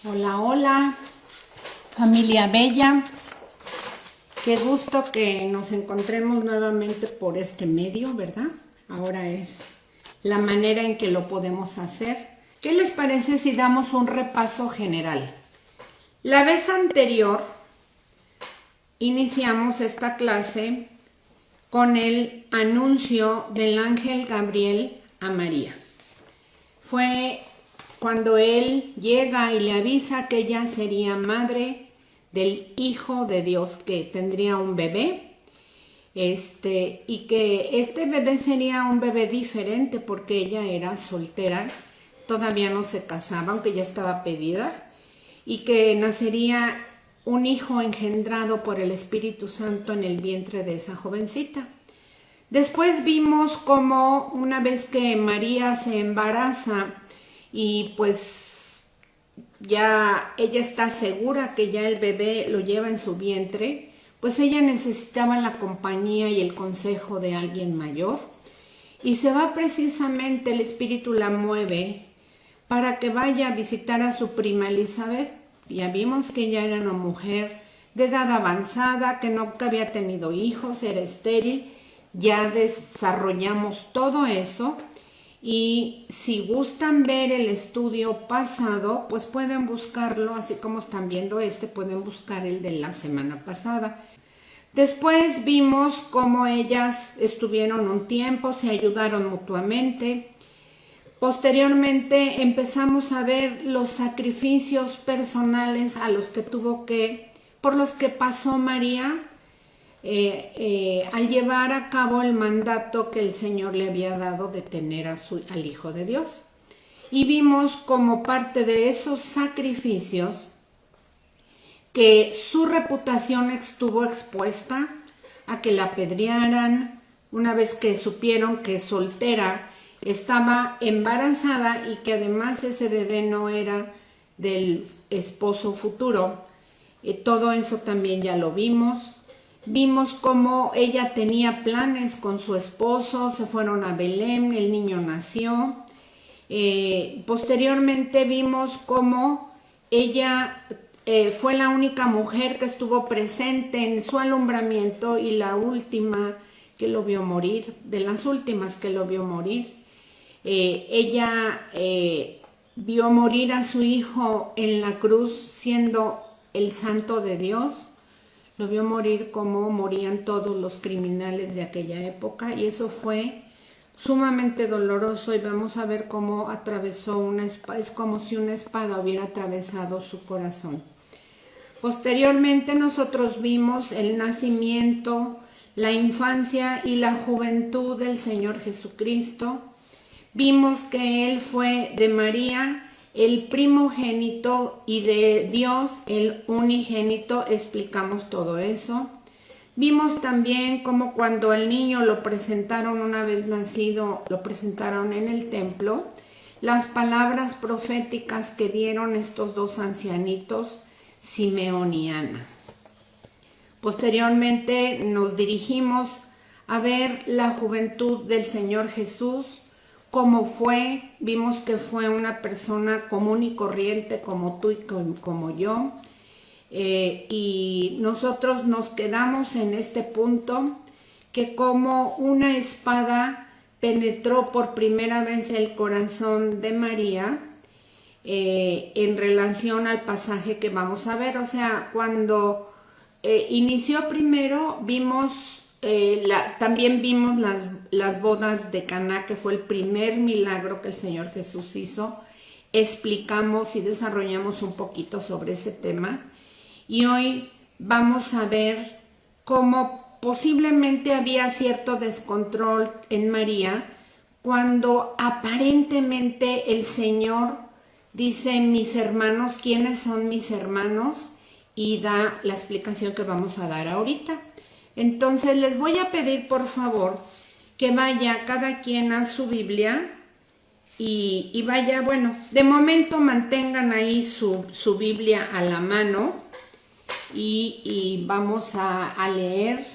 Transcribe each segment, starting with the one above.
Hola, hola, familia bella. Qué gusto que nos encontremos nuevamente por este medio, ¿verdad? Ahora es la manera en que lo podemos hacer. ¿Qué les parece si damos un repaso general? La vez anterior iniciamos esta clase con el anuncio del ángel Gabriel a María. Fue cuando él llega y le avisa que ella sería madre del Hijo de Dios, que tendría un bebé, y que este bebé sería un bebé diferente porque ella era soltera, todavía no se casaba, aunque ya estaba pedida, y que nacería un hijo engendrado por el Espíritu Santo en el vientre de esa jovencita. Después vimos cómo una vez que María se embaraza y pues ya ella está segura que ya el bebé lo lleva en su vientre, pues ella necesitaba la compañía y el consejo de alguien mayor, y se va precisamente, el Espíritu la mueve para que vaya a visitar a su prima Elizabeth. Ya vimos que ella era una mujer de edad avanzada, que nunca había tenido hijos, era estéril. Ya desarrollamos todo eso, y si gustan ver el estudio pasado, pues pueden buscarlo, así como están viendo pueden buscar el de la semana pasada. Después vimos cómo ellas estuvieron un tiempo, se ayudaron mutuamente. Posteriormente empezamos a ver los sacrificios personales por los que pasó María, al llevar a cabo el mandato que el Señor le había dado de tener al Hijo de Dios. Y vimos como parte de esos sacrificios que su reputación estuvo expuesta a que la apedrearan una vez que supieron que soltera estaba embarazada y que además ese bebé no era del esposo futuro. Todo eso también ya lo vimos. Vimos cómo ella tenía planes con su esposo, se fueron a Belén, el niño nació. Posteriormente vimos cómo ella fue la única mujer que estuvo presente en su alumbramiento y la última que lo vio morir, de las últimas que lo vio morir. Ella vio morir a su hijo en la cruz siendo el santo de Dios. Lo vio morir como morían todos los criminales de aquella época, y eso fue sumamente doloroso, y vamos a ver cómo atravesó una espada, es como si una espada hubiera atravesado su corazón. Posteriormente nosotros vimos el nacimiento, la infancia y la juventud del Señor Jesucristo. Vimos que Él fue de María el primogénito y de Dios el unigénito. Explicamos todo eso. Vimos también cómo cuando el niño lo presentaron una vez nacido, lo presentaron en el templo, las palabras proféticas que dieron estos dos ancianitos, Simeón y Ana. Posteriormente nos dirigimos a ver la juventud del Señor Jesús, cómo fue. Vimos que fue una persona común y corriente como tú y como yo, y nosotros nos quedamos en este punto, que como una espada penetró por primera vez el corazón de María, en relación al pasaje que vamos a ver. O sea, cuando inició primero, vimos también vimos las bodas de Caná, que fue el primer milagro que el Señor Jesús hizo. Explicamos y desarrollamos un poquito sobre ese tema, y hoy vamos a ver cómo posiblemente había cierto descontrol en María cuando aparentemente el Señor dice: mis hermanos, ¿quiénes son mis hermanos? Y da la explicación que vamos a dar ahorita. Entonces les voy a pedir por favor que vaya cada quien a su Biblia y vaya, bueno, de momento mantengan ahí su Biblia a la mano, y vamos a leer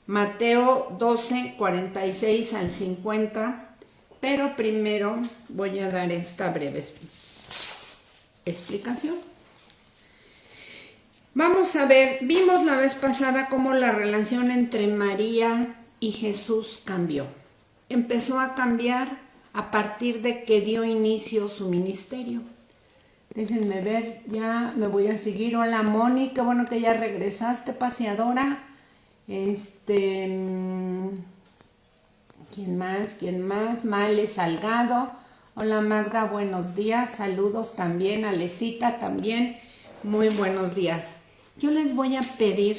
Mateo 12, 46 al 50, pero primero voy a dar esta breve explicación. Vamos a ver, vimos la vez pasada cómo la relación entre María y Jesús cambió. Empezó a cambiar a partir de que dio inicio su ministerio. Déjenme ver, ya me voy a seguir. Hola Moni, qué bueno que ya regresaste, paseadora. ¿Quién más? Male Salgado. Hola Magda, buenos días. Saludos también. Alecita también. Muy buenos días. Yo les voy a pedir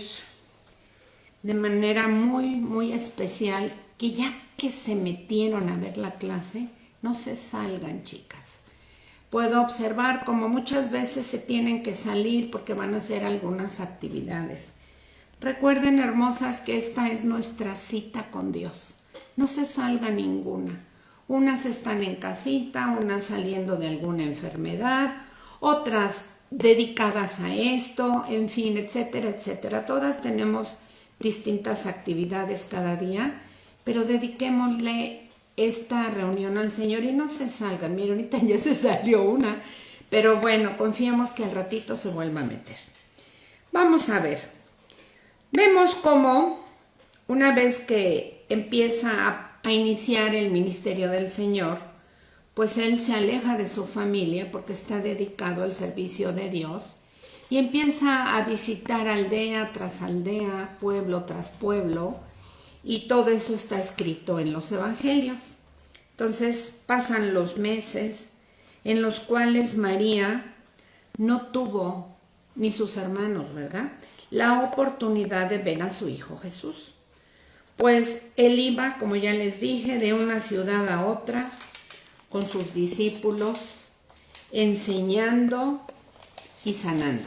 de manera muy especial que ya que se metieron a ver la clase, no se salgan, chicas. Puedo observar como muchas veces se tienen que salir porque van a hacer algunas actividades. Recuerden, hermosas, que esta es nuestra cita con Dios. No se salga ninguna. Unas están en casita, unas saliendo de alguna enfermedad, otras dedicadas a esto, en fin, etcétera, etcétera. Todas tenemos distintas actividades cada día, pero dediquémosle esta reunión al Señor y no se salgan. Mira, ahorita ya se salió una, pero bueno, confiemos que al ratito se vuelva a meter. Vamos a ver. Vemos cómo una vez que empieza a iniciar el ministerio del Señor, pues Él se aleja de su familia porque está dedicado al servicio de Dios y empieza a visitar aldea tras aldea, pueblo tras pueblo, y todo eso está escrito en los evangelios. Entonces pasan los meses en los cuales María no tuvo, ni sus hermanos, ¿verdad?, la oportunidad de ver a su hijo Jesús. Pues él iba, como ya les dije, de una ciudad a otra con sus discípulos, enseñando y sanando.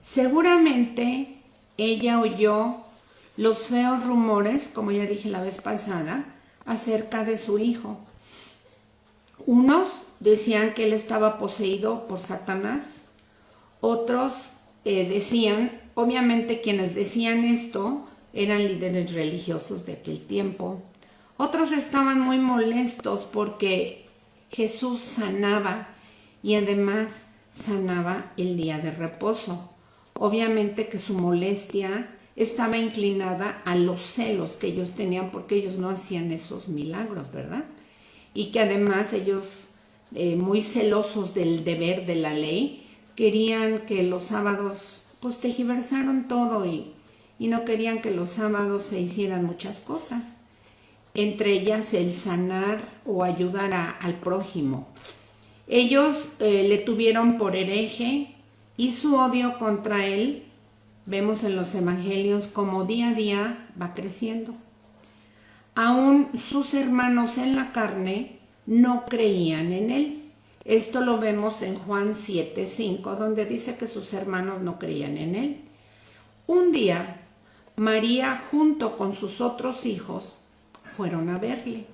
Seguramente ella oyó los feos rumores, como ya dije la vez pasada, acerca de su hijo. Unos decían que él estaba poseído por Satanás, otros decían, obviamente quienes decían esto eran líderes religiosos de aquel tiempo. Otros estaban muy molestos porque Jesús sanaba y además sanaba el día de reposo. Obviamente que su molestia estaba inclinada a los celos que ellos tenían porque ellos no hacían esos milagros, ¿verdad? Y que además ellos, muy celosos del deber de la ley, querían que los sábados, pues tergiversaron todo y no querían que los sábados se hicieran muchas cosas, entre ellas el sanar o ayudar al prójimo. Ellos le tuvieron por hereje y su odio contra él, vemos en los evangelios como día a día va creciendo. Aún sus hermanos en la carne no creían en él. Esto lo vemos en Juan 7:5, donde dice que sus hermanos no creían en él. Un día, María junto con sus otros hijos fueron a verle,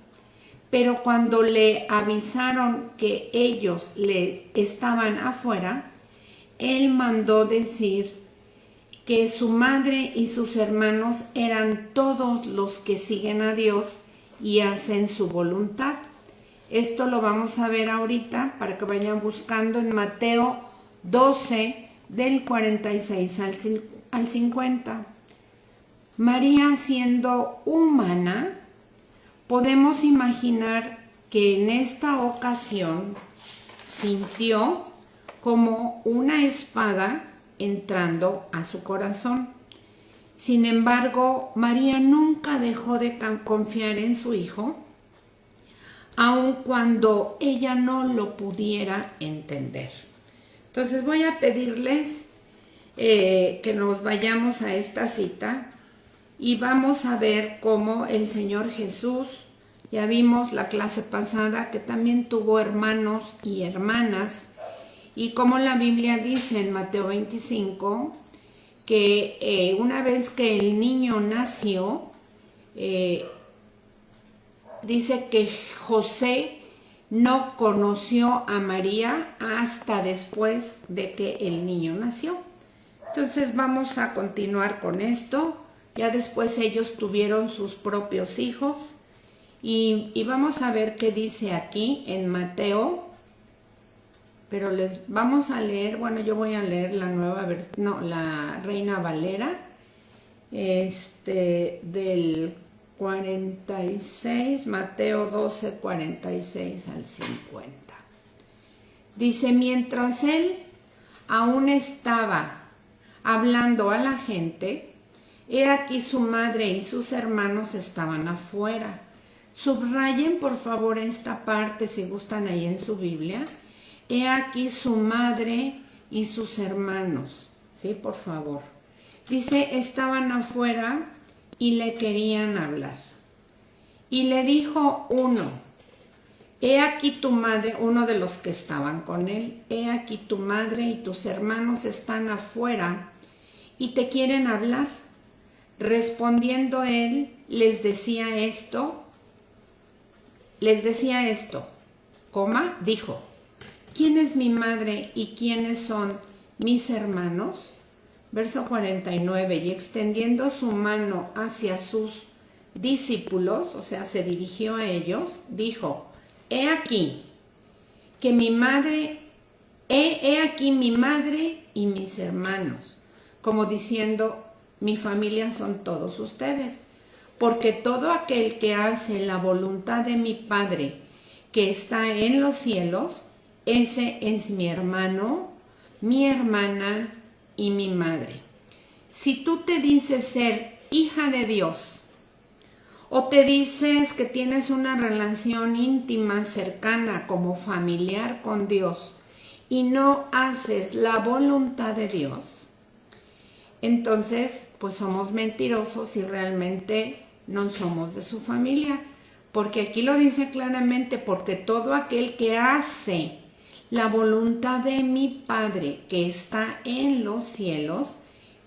pero cuando le avisaron que ellos le estaban afuera, él mandó decir que su madre y sus hermanos eran todos los que siguen a Dios y hacen su voluntad. Esto lo vamos a ver ahorita para que vayan buscando en Mateo 12, del 46 al 50. María, siendo humana, podemos imaginar que en esta ocasión sintió como una espada entrando a su corazón. Sin embargo, María nunca dejó de confiar en su hijo, aun cuando ella no lo pudiera entender. Entonces voy a pedirles que nos vayamos a esta cita y vamos a ver cómo el Señor Jesús, ya vimos la clase pasada que también tuvo hermanos y hermanas, y como la Biblia dice en Mateo 25, que una vez que el niño nació, dice que José no conoció a María hasta después de que el niño nació. Entonces vamos a continuar con esto. Ya después ellos tuvieron sus propios hijos y vamos a ver qué dice aquí en Mateo pero les vamos a leer, bueno, yo voy a leer la nueva la Reina Valera, del 46, Mateo 12, 46 al 50. Dice, mientras él aún estaba hablando a la gente, he aquí su madre y sus hermanos estaban afuera. Subrayen por favor esta parte si gustan ahí en su Biblia. He aquí su madre y sus hermanos. Sí, por favor. Dice, estaban afuera y le querían hablar. Y le dijo uno, he aquí tu madre, uno de los que estaban con él, he aquí tu madre y tus hermanos están afuera y te quieren hablar. Respondiendo él, les decía esto, dijo, ¿quién es mi madre y quiénes son mis hermanos? Verso 49, y extendiendo su mano hacia sus discípulos, o sea, se dirigió a ellos, dijo, he aquí mi madre y mis hermanos, como diciendo, mi familia son todos ustedes, porque todo aquel que hace la voluntad de mi Padre que está en los cielos, ese es mi hermano, mi hermana y mi madre. Si tú te dices ser hija de Dios, o te dices que tienes una relación íntima, cercana, como familiar con Dios, y no haces la voluntad de Dios, entonces pues somos mentirosos y realmente no somos de su familia, porque aquí lo dice claramente, porque todo aquel que hace la voluntad de mi Padre que está en los cielos,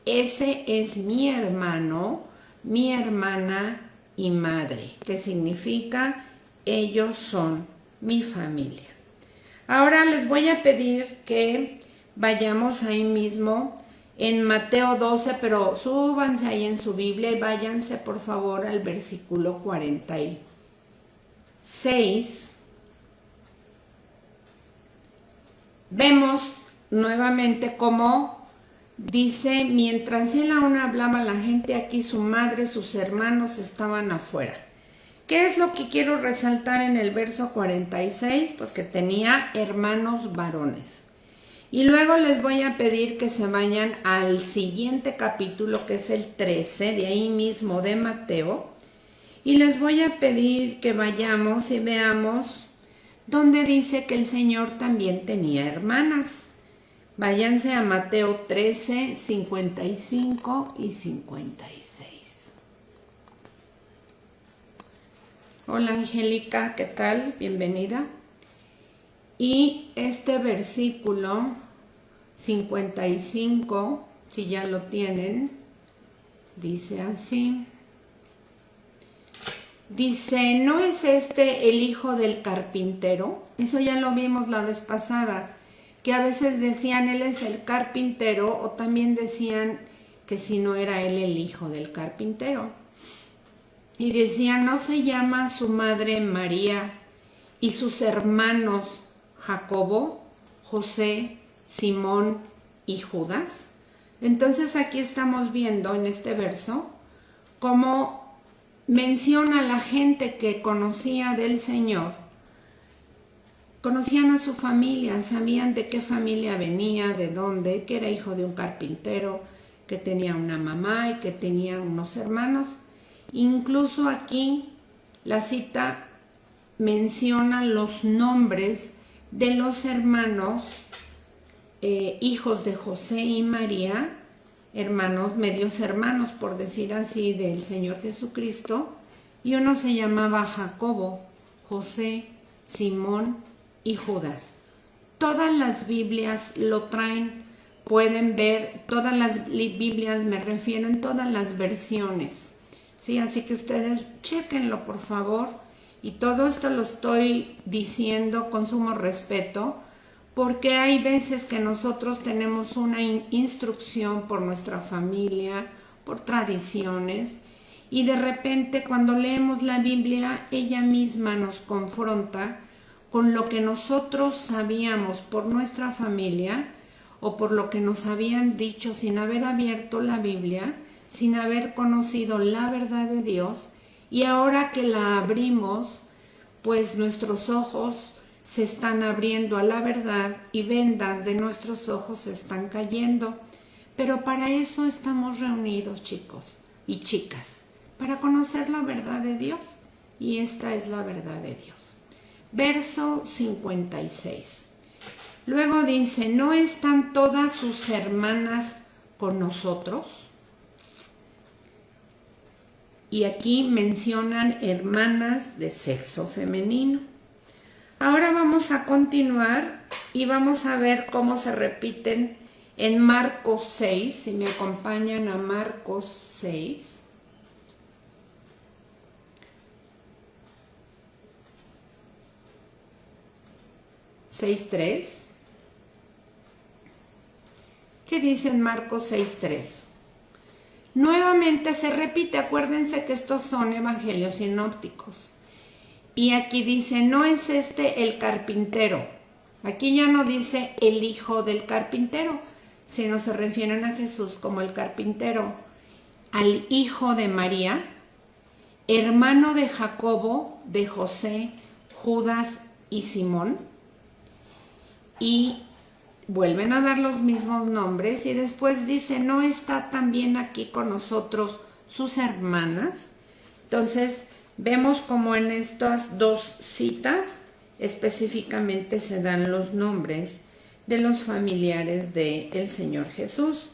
ese es mi hermano, mi hermana y madre, que significa ellos son mi familia. Ahora les voy a pedir que vayamos ahí mismo en Mateo 12, pero súbanse ahí en su Biblia y váyanse por favor al versículo 46. Vemos nuevamente cómo dice, mientras él aún hablaba a la gente, aquí su madre, sus hermanos estaban afuera. ¿Qué es lo que quiero resaltar en el verso 46? Pues que tenía hermanos varones. Y luego les voy a pedir que se vayan al siguiente capítulo, que es el 13, de ahí mismo de Mateo. Y les voy a pedir que vayamos y veamos donde dice que el Señor también tenía hermanas. Váyanse a Mateo 13, 55 y 56. Hola Angélica, ¿qué tal? Bienvenida. Y este versículo 55, si ya lo tienen, dice así. Dice, ¿no es este el hijo del carpintero? Eso ya lo vimos la vez pasada, que a veces decían él es el carpintero, o también decían que si no era él el hijo del carpintero. Y decían, ¿no se llama su madre María y sus hermanos Jacobo, José, Simón y Judas? Entonces aquí estamos viendo en este verso cómo menciona a la gente que conocía del Señor, conocían a su familia, sabían de qué familia venía, de dónde, que era hijo de un carpintero, que tenía una mamá y que tenía unos hermanos. Incluso aquí la cita menciona los nombres de los hermanos, hijos de José y María, hermanos, medios hermanos, por decir así, del Señor Jesucristo, y uno se llamaba Jacobo, José, Simón y Judas. Todas las Biblias lo traen, pueden ver, todas las Biblias, me refiero en todas las versiones, ¿sí? Así que ustedes chéquenlo por favor, y todo esto lo estoy diciendo con sumo respeto, porque hay veces que nosotros tenemos una instrucción por nuestra familia, por tradiciones, y de repente cuando leemos la Biblia, ella misma nos confronta con lo que nosotros sabíamos por nuestra familia o por lo que nos habían dicho sin haber abierto la Biblia, sin haber conocido la verdad de Dios, y ahora que la abrimos, pues nuestros ojos se están abriendo a la verdad y vendas de nuestros ojos se están cayendo. Pero para eso estamos reunidos, chicos y chicas, para conocer la verdad de Dios, y esta es la verdad de Dios. Verso 56. Luego dice, ¿no están todas sus hermanas con nosotros? Y aquí mencionan hermanas de sexo femenino. Ahora vamos a continuar y vamos a ver cómo se repiten en Marcos 6, si me acompañan a Marcos 6. ¿Qué dice en Marcos 6:3? Nuevamente se repite, acuérdense que estos son evangelios sinópticos. Y aquí dice, no es este el carpintero. Aquí ya no dice el hijo del carpintero, sino se refieren a Jesús como el carpintero, al hijo de María, hermano de Jacobo, de José, Judas y Simón. Y vuelven a dar los mismos nombres y después dice, ¿no está también aquí con nosotros sus hermanas? Entonces vemos como en estas dos citas específicamente se dan los nombres de los familiares del Señor Jesús.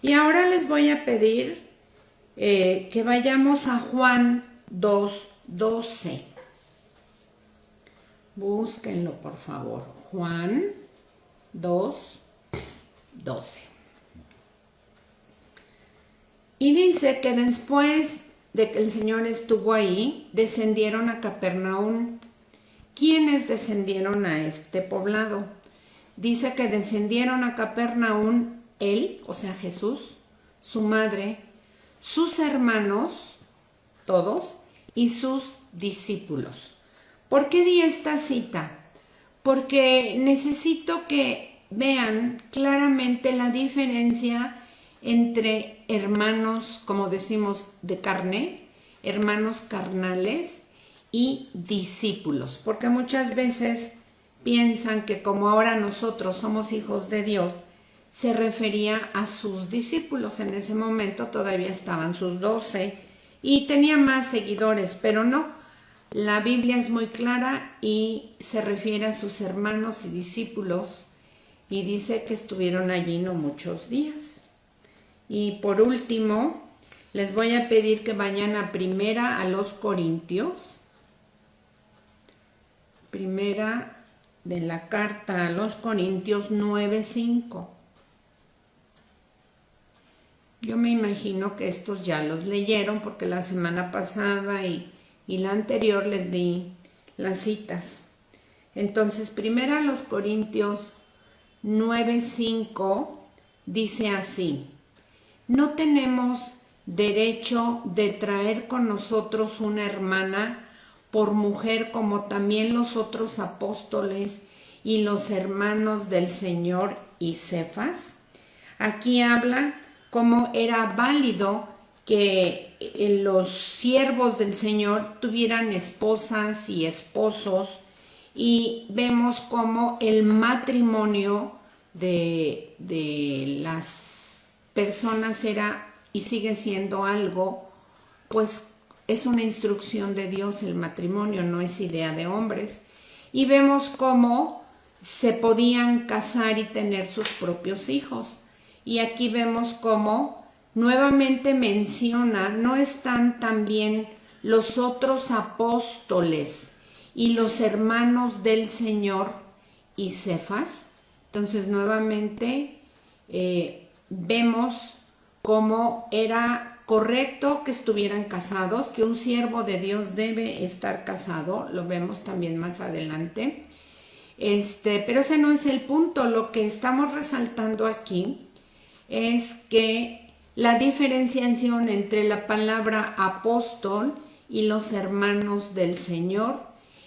Y ahora les voy a pedir que vayamos a Juan 2:12. Búsquenlo, por favor. Juan 2:12. Y dice que después de que el Señor estuvo ahí, descendieron a Capernaum. ¿Quiénes descendieron a este poblado? Dice que descendieron a Capernaum él, o sea Jesús, su madre, sus hermanos, todos, y sus discípulos. ¿Por qué di esta cita? Porque necesito que vean claramente la diferencia entre hermanos, como decimos, de carne, hermanos carnales y discípulos, porque muchas veces piensan que como ahora nosotros somos hijos de Dios, se refería a sus discípulos. En ese momento todavía estaban sus 12 y tenía más seguidores, pero no. La Biblia es muy clara y se refiere a sus hermanos y discípulos y dice que estuvieron allí no muchos días. Y por último, les voy a pedir que vayan a Primera a los Corintios. Primera de la carta a los Corintios 9:5. Yo me imagino que estos ya los leyeron porque la semana pasada y la anterior les di las citas. Entonces, Primera a los Corintios 9:5 dice así: no tenemos derecho de traer con nosotros una hermana por mujer, como también los otros apóstoles y los hermanos del Señor y Cefas. Aquí habla cómo era válido que los siervos del Señor tuvieran esposas y esposos, y vemos cómo el matrimonio de las personas era y sigue siendo algo, pues es una instrucción de Dios. El matrimonio no es idea de hombres, y vemos cómo se podían casar y tener sus propios hijos. Y aquí vemos cómo nuevamente menciona, no están también los otros apóstoles y los hermanos del Señor y Cefas. Entonces nuevamente vemos cómo era correcto que estuvieran casados, que un siervo de Dios debe estar casado, lo vemos también más adelante. Pero ese no es el punto. Lo que estamos resaltando aquí es que la diferenciación entre la palabra apóstol y los hermanos del Señor,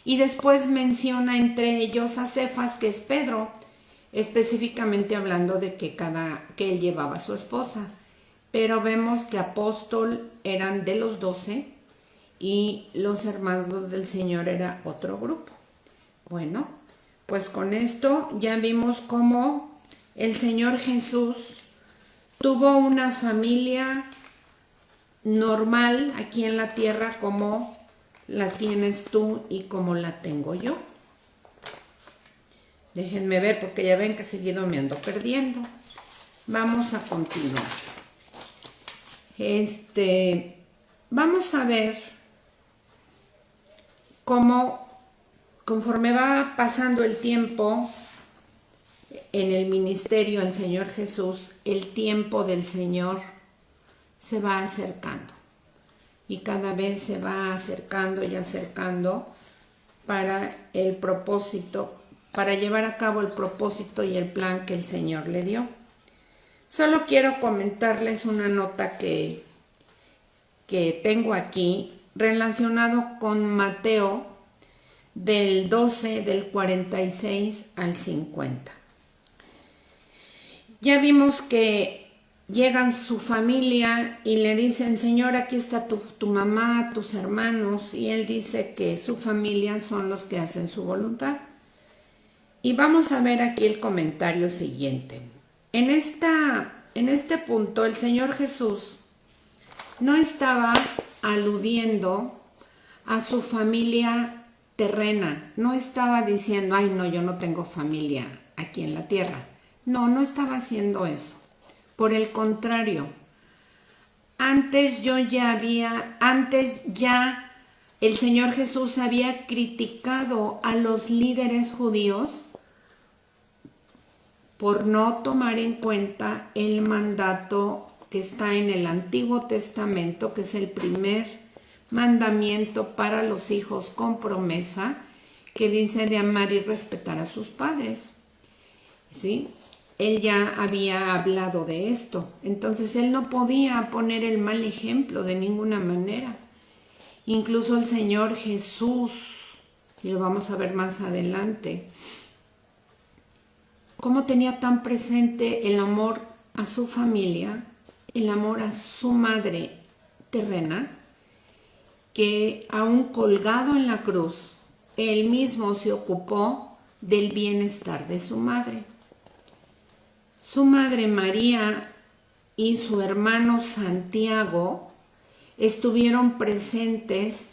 y después menciona entre ellos a Cefas, que es Pedro, específicamente hablando de que él llevaba a su esposa. Pero vemos que apóstol eran de los 12 y los hermanos del Señor era otro grupo. Bueno, pues con esto ya vimos cómo el Señor Jesús tuvo una familia normal aquí en la tierra como la tienes tú y como la tengo yo. Déjenme ver porque ya ven que seguido me ando perdiendo. Vamos a continuar. Vamos a ver cómo conforme va pasando el tiempo en el ministerio del Señor Jesús, el tiempo del Señor se va acercando y cada vez se va acercando y acercando para el propósito, para llevar a cabo el propósito y el plan que el Señor le dio. Solo quiero comentarles una nota que tengo aquí relacionado con Mateo del 12, del 46 al 50. Ya vimos que llegan su familia y le dicen: Señor, aquí está tu mamá, tus hermanos, y él dice que su familia son los que hacen su voluntad. Y vamos a ver aquí el comentario siguiente. En este punto el Señor Jesús no estaba aludiendo a su familia terrena, no estaba diciendo: ay no, yo no tengo familia aquí en la tierra. No estaba haciendo eso. Por el contrario, antes ya el Señor Jesús había criticado a los líderes judíos por no tomar en cuenta el mandato que está en el Antiguo Testamento, que es el primer mandamiento para los hijos con promesa, que dice de amar y respetar a sus padres. ¿Sí? Él ya había hablado de esto, entonces él no podía poner el mal ejemplo de ninguna manera. Incluso el Señor Jesús, y lo vamos a ver más adelante, cómo tenía tan presente el amor a su familia, el amor a su madre terrena, que aún colgado en la cruz, él mismo se ocupó del bienestar de su madre. Su madre María y su hermano Santiago estuvieron presentes,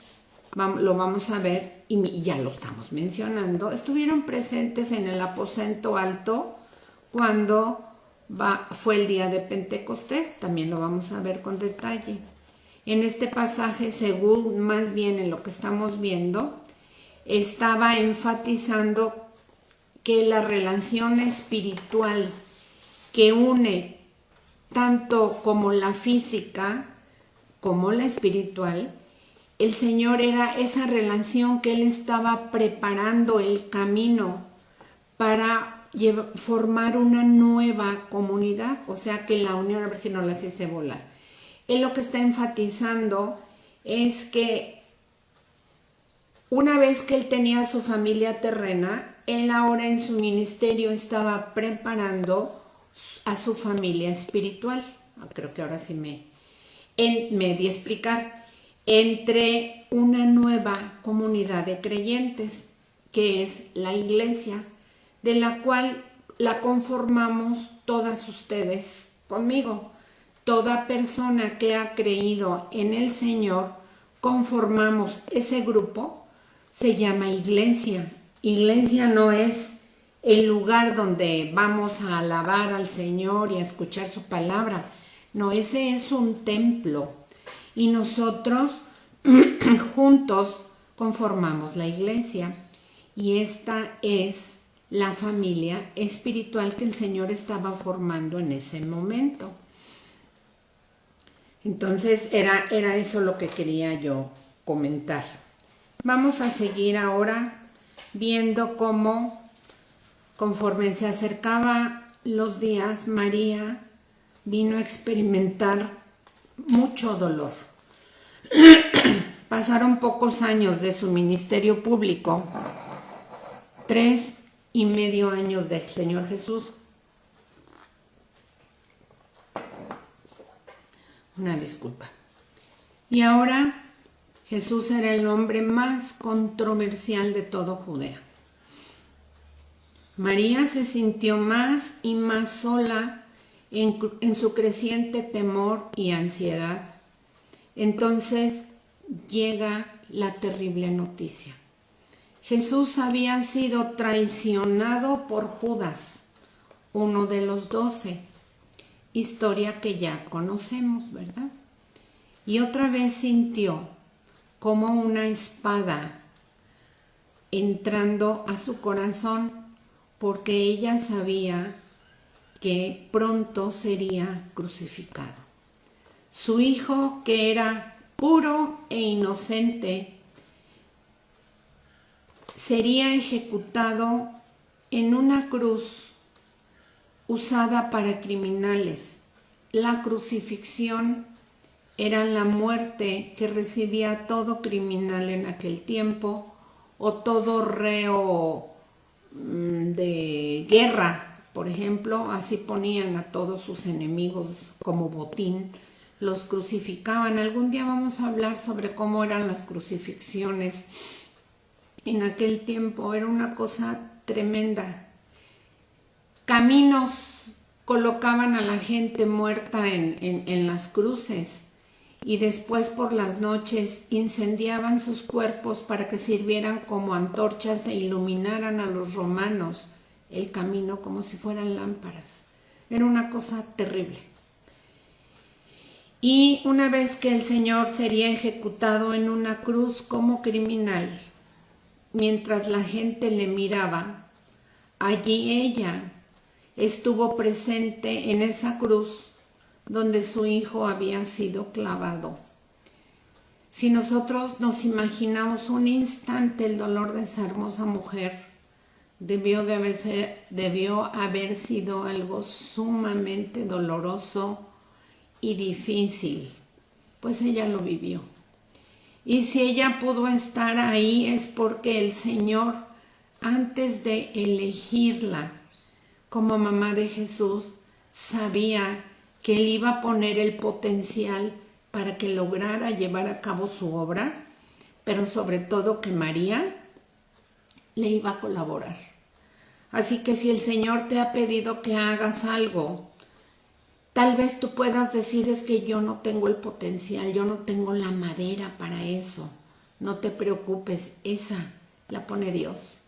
lo vamos a ver y ya lo estamos mencionando, estuvieron presentes en el aposento alto cuando fue el día de Pentecostés, también lo vamos a ver con detalle. En este pasaje, según más bien en lo que estamos viendo, estaba enfatizando que la relación espiritual que une tanto como la física como la espiritual, el Señor era esa relación que Él estaba preparando el camino para formar una nueva comunidad, o sea que la unión, a ver si no las hice volar. Él lo que está enfatizando es que una vez que Él tenía su familia terrena, Él ahora en su ministerio estaba preparando a su familia espiritual. Creo que ahora sí me di a explicar, entre una nueva comunidad de creyentes, que es la iglesia, de la cual la conformamos todas ustedes conmigo. Toda persona que ha creído en el Señor, conformamos ese grupo, se llama iglesia. Iglesia no es el lugar donde vamos a alabar al Señor y a escuchar su palabra. No, ese es un templo. Y nosotros juntos conformamos la iglesia. Y esta es la familia espiritual que el Señor estaba formando en ese momento. Entonces era eso lo que quería yo comentar. Vamos a seguir ahora viendo cómo, conforme se acercaba los días, María vino a experimentar mucho dolor. pasaron pocos años de su ministerio público, 3 y medio años del Señor Jesús. Una disculpa. Y ahora Jesús era el hombre más controversial de todo Judea. María se sintió más y más sola en su creciente temor y ansiedad. Entonces llega la terrible noticia. Jesús había sido traicionado por Judas, uno de los 12, historia que ya conocemos, ¿verdad? Y otra vez sintió como una espada entrando a su corazón, porque ella sabía que pronto sería crucificado. Su hijo, que era puro e inocente, sería ejecutado en una cruz usada para criminales. La crucifixión era la muerte que recibía todo criminal en aquel tiempo, o todo reo de guerra, por ejemplo. Así ponían a todos sus enemigos como botín, los crucificaban. Algún día vamos a hablar sobre cómo eran las crucifixiones en aquel tiempo. Era una cosa tremenda. Caminos colocaban a la gente muerta en las cruces, y después por las noches incendiaban sus cuerpos para que sirvieran como antorchas e iluminaran a los romanos el camino como si fueran lámparas. Era una cosa terrible. Y una vez que el Señor sería ejecutado en una cruz como criminal, mientras la gente le miraba, allí ella estuvo presente en esa cruz donde su hijo había sido clavado. Si nosotros nos imaginamos un instante el dolor de esa hermosa mujer, debió haber sido algo sumamente doloroso y difícil, pues ella lo vivió. Y si ella pudo estar ahí es porque el Señor, antes de elegirla como mamá de Jesús, sabía que Él iba a poner el potencial para que lograra llevar a cabo su obra, pero sobre todo que María le iba a colaborar. Así que si el Señor te ha pedido que hagas algo, tal vez tú puedas decir: es que yo no tengo el potencial, yo no tengo la madera para eso. No te preocupes, esa la pone Dios.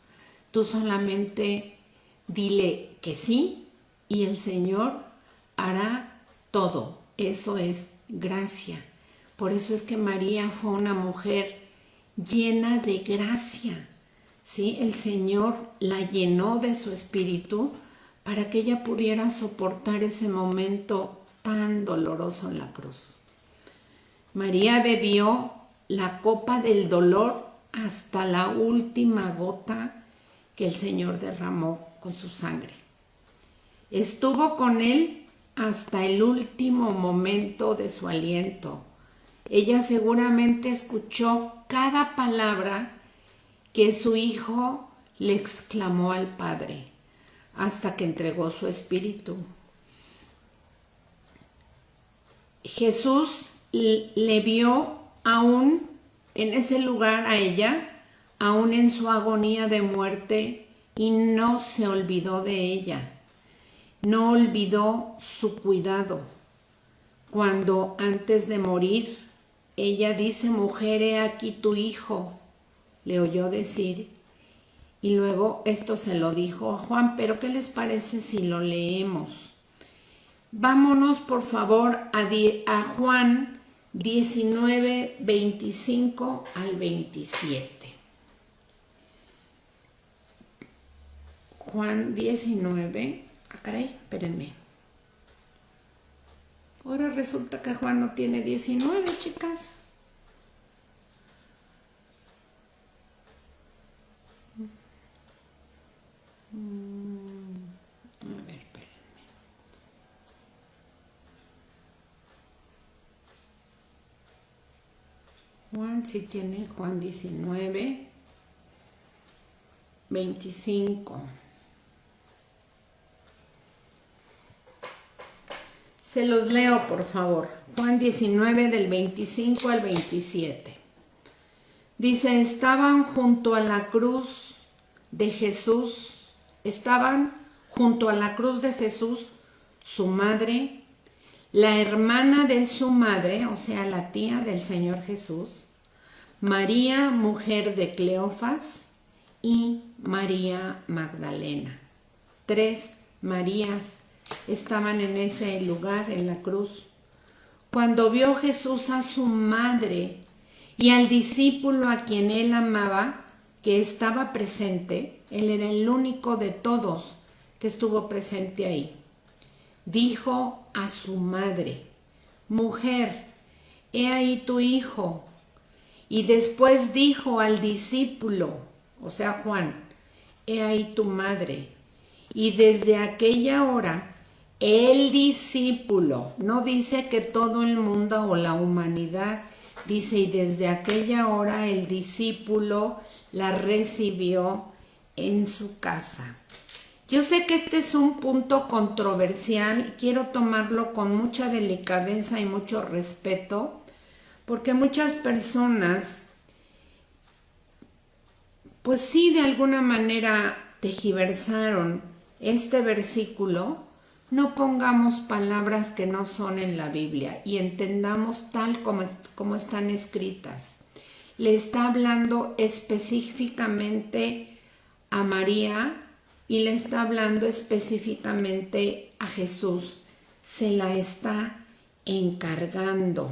Tú solamente dile que sí y el Señor hará todo. Eso es gracia. Por eso es que María fue una mujer llena de gracia, ¿sí? El Señor la llenó de su espíritu para que ella pudiera soportar ese momento tan doloroso en la cruz. María bebió la copa del dolor hasta la última gota que el Señor derramó con su sangre. Estuvo con Él hasta el último momento de su aliento. Ella seguramente escuchó cada palabra que su hijo le exclamó al Padre, hasta que entregó su espíritu. Jesús le vio aún en ese lugar a ella, aún en su agonía de muerte, y no se olvidó de ella. No olvidó su cuidado. Cuando antes de morir, ella dice: mujer, he aquí tu hijo, le oyó decir. Y luego esto se lo dijo a Juan. Pero ¿qué les parece si lo leemos? Vámonos por favor a Juan 19, 25 al 27. Juan 19. Caray, espérenme. Ahora resulta que Juan no tiene 19, chicas. A ver, espérenme. Juan sí tiene Juan 19, 25. Se los leo, por favor. Juan 19 del 25 al 27. Dice, estaban junto a la cruz de Jesús su madre, la hermana de su madre, o sea, la tía del Señor Jesús, María, mujer de Cleofas, y María Magdalena. 3 Marías estaban en ese lugar, en la cruz. Cuando vio Jesús a su madre y al discípulo a quien él amaba, que estaba presente, él era el único de todos que estuvo presente ahí, dijo a su madre, mujer, he ahí tu hijo. Y después dijo al discípulo, o sea Juan, he ahí tu madre. Y desde aquella hora, el discípulo, no dice que todo el mundo o la humanidad, dice, y desde aquella hora el discípulo la recibió en su casa. Yo sé que este es un punto controversial, quiero tomarlo con mucha delicadeza y mucho respeto, porque muchas personas, pues sí, de alguna manera tergiversaron este versículo. No pongamos palabras que no son en la Biblia y entendamos tal como están escritas. Le está hablando específicamente a María y le está hablando específicamente a Jesús. Se la está encargando.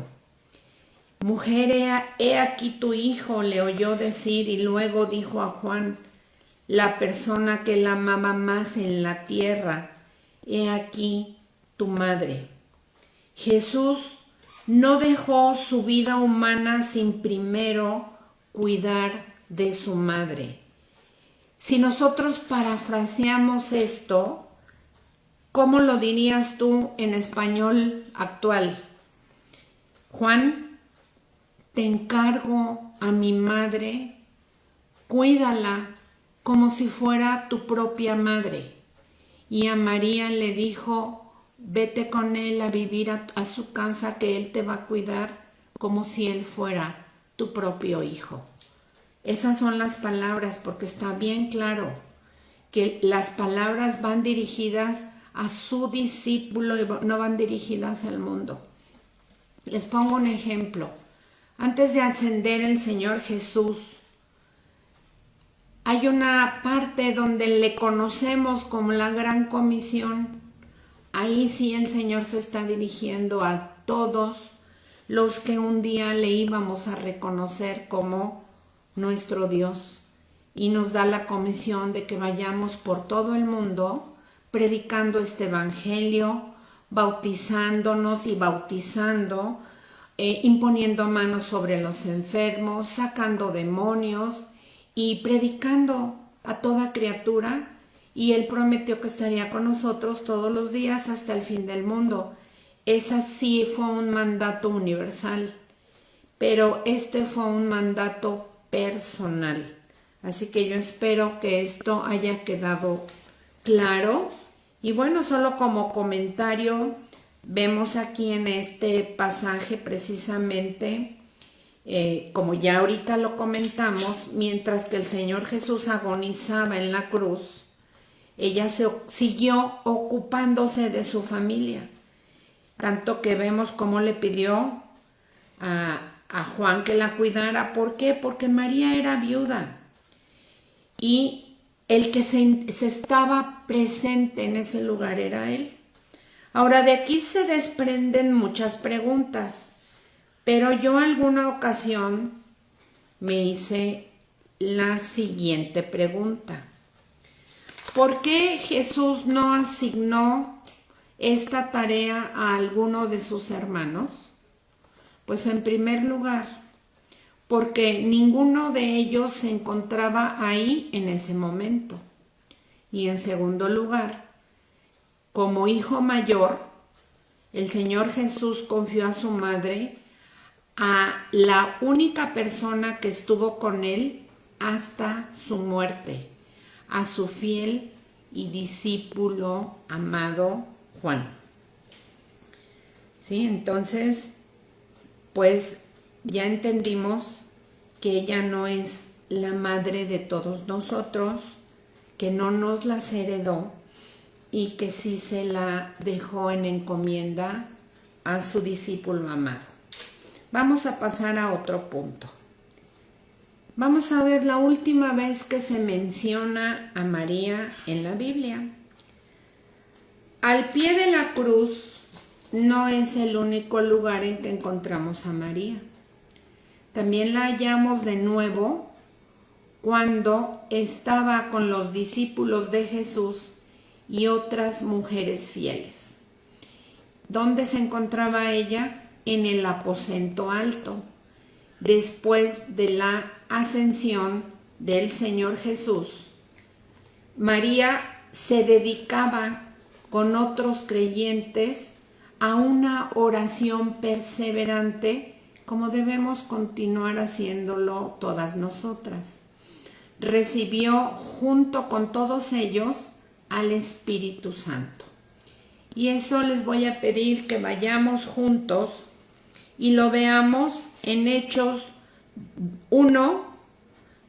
Mujer, he aquí tu hijo, le oyó decir, y luego dijo a Juan, la persona que él amaba más en la tierra, he aquí tu madre. Jesús no dejó su vida humana sin primero cuidar de su madre. Si nosotros parafraseamos esto, ¿cómo lo dirías tú en español actual? Juan, te encargo a mi madre, cuídala como si fuera tu propia madre. Y a María le dijo, vete con él a vivir a su casa, que él te va a cuidar como si él fuera tu propio hijo. Esas son las palabras, porque está bien claro que las palabras van dirigidas a su discípulo y no van dirigidas al mundo. Les pongo un ejemplo. Antes de ascender el Señor Jesús, hay una parte donde le conocemos como la Gran Comisión. Ahí sí el Señor se está dirigiendo a todos los que un día le íbamos a reconocer como nuestro Dios. Y nos da la comisión de que vayamos por todo el mundo predicando este evangelio, bautizándonos y bautizando, imponiendo manos sobre los enfermos, sacando demonios y predicando a toda criatura, y Él prometió que estaría con nosotros todos los días hasta el fin del mundo. Ese sí fue un mandato universal, pero este fue un mandato personal. Así que yo espero que esto haya quedado claro. Y bueno, solo como comentario, vemos aquí en este pasaje precisamente, como ya ahorita lo comentamos, mientras que el Señor Jesús agonizaba en la cruz, ella siguió ocupándose de su familia. Tanto que vemos cómo le pidió a Juan que la cuidara. ¿Por qué? Porque María era viuda. Y el que se estaba presente en ese lugar era él. Ahora, de aquí se desprenden muchas preguntas, pero yo alguna ocasión me hice la siguiente pregunta. ¿Por qué Jesús no asignó esta tarea a alguno de sus hermanos? Pues en primer lugar, porque ninguno de ellos se encontraba ahí en ese momento. Y en segundo lugar, como hijo mayor, el Señor Jesús confió a su madre a la única persona que estuvo con él hasta su muerte, a su fiel y discípulo amado Juan. ¿Sí? Entonces, pues ya entendimos que ella no es la madre de todos nosotros, que no nos las heredó y que sí se la dejó en encomienda a su discípulo amado. Vamos a pasar a otro punto. Vamos a ver la última vez que se menciona a María en la Biblia. Al pie de la cruz no es el único lugar en que encontramos a María. También la hallamos de nuevo cuando estaba con los discípulos de Jesús y otras mujeres fieles. ¿Dónde se encontraba ella? En el aposento alto. Después de la ascensión del Señor Jesús, María se dedicaba con otros creyentes a una oración perseverante, como debemos continuar haciéndolo todas nosotras. Recibió junto con todos ellos al Espíritu Santo. Y eso les voy a pedir que vayamos juntos y lo veamos en Hechos 1,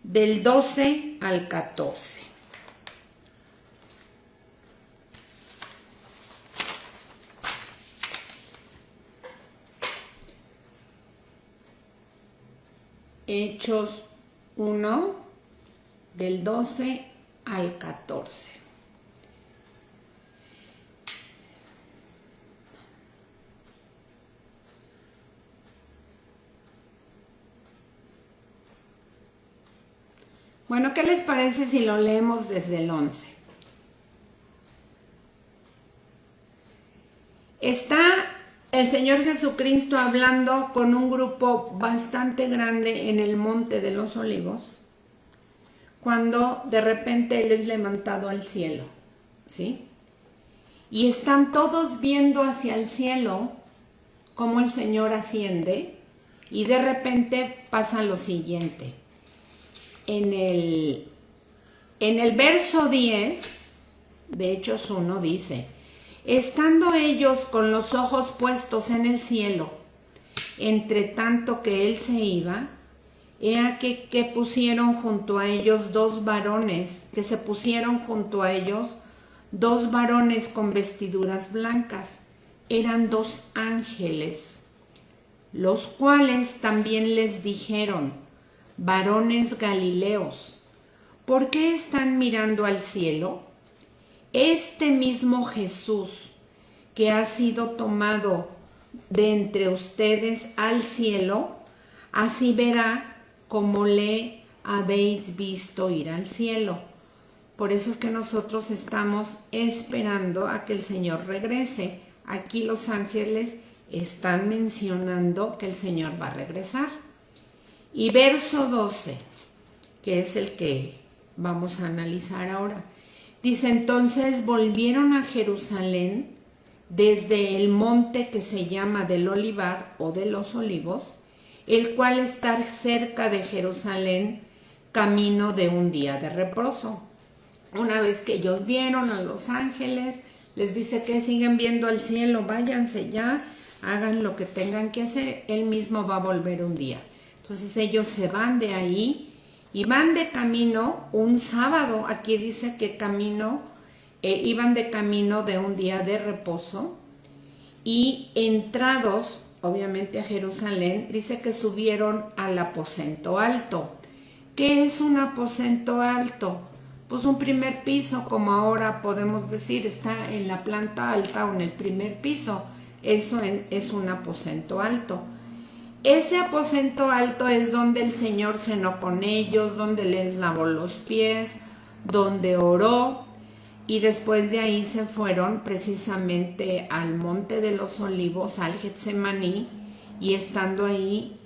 del 12 al 14. Hechos 1, del 12 al 14. Bueno, ¿qué les parece si lo leemos desde el 11? Está el Señor Jesucristo hablando con un grupo bastante grande en el Monte de los Olivos, cuando de repente Él es levantado al cielo, ¿sí? Y están todos viendo hacia el cielo cómo el Señor asciende, y de repente pasa lo siguiente. En el verso 10 de Hechos 1 dice: estando ellos con los ojos puestos en el cielo, entre tanto que él se iba, he aquí que se pusieron junto a ellos dos varones con vestiduras blancas. Eran dos ángeles, los cuales también les dijeron: varones Galileos, ¿por qué están mirando al cielo? Este mismo Jesús que ha sido tomado de entre ustedes al cielo, así verá como le habéis visto ir al cielo. Por eso es que nosotros estamos esperando a que el Señor regrese. Aquí los ángeles están mencionando que el Señor va a regresar. Y verso 12, que es el que vamos a analizar ahora, dice: entonces volvieron a Jerusalén desde el monte que se llama del Olivar o de los Olivos, el cual está cerca de Jerusalén, camino de un día de reposo. Una vez que ellos vieron a los ángeles, les dice que siguen viendo al cielo, váyanse ya, hagan lo que tengan que hacer, Él mismo va a volver un día. Entonces ellos se van de ahí y van de camino un sábado. Aquí dice que iban de camino de un día de reposo, y entrados obviamente a Jerusalén, dice que subieron al aposento alto. ¿Qué es un aposento alto? Pues un primer piso, como ahora podemos decir, está en la planta alta o en el primer piso. Eso es un aposento alto. Ese aposento alto es donde el Señor cenó con ellos, donde les lavó los pies, donde oró, y después de ahí se fueron precisamente al Monte de los Olivos, al Getsemaní, y estando ahí,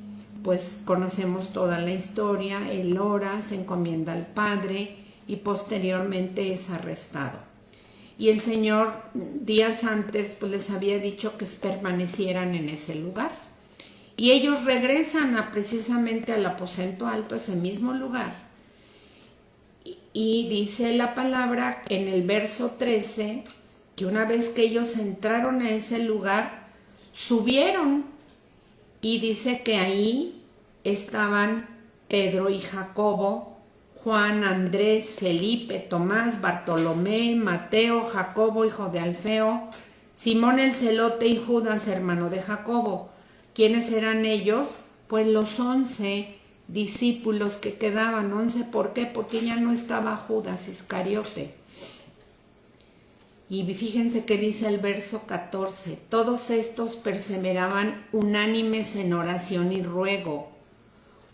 pues conocemos toda la historia. Él ora, se encomienda al Padre y posteriormente es arrestado. Y el Señor días antes pues les había dicho que permanecieran en ese lugar. Y ellos regresan precisamente al aposento alto, ese mismo lugar. Y dice la palabra en el verso 13 que una vez que ellos entraron a ese lugar, subieron, y dice que ahí estaban Pedro y Jacobo, Juan, Andrés, Felipe, Tomás, Bartolomé, Mateo, Jacobo, hijo de Alfeo, Simón el celote y Judas, hermano de Jacobo. ¿Quiénes eran ellos? Pues los 11 discípulos que quedaban. 11, ¿por qué? Porque ya no estaba Judas Iscariote. Y fíjense que dice el verso 14, todos estos perseveraban unánimes en oración y ruego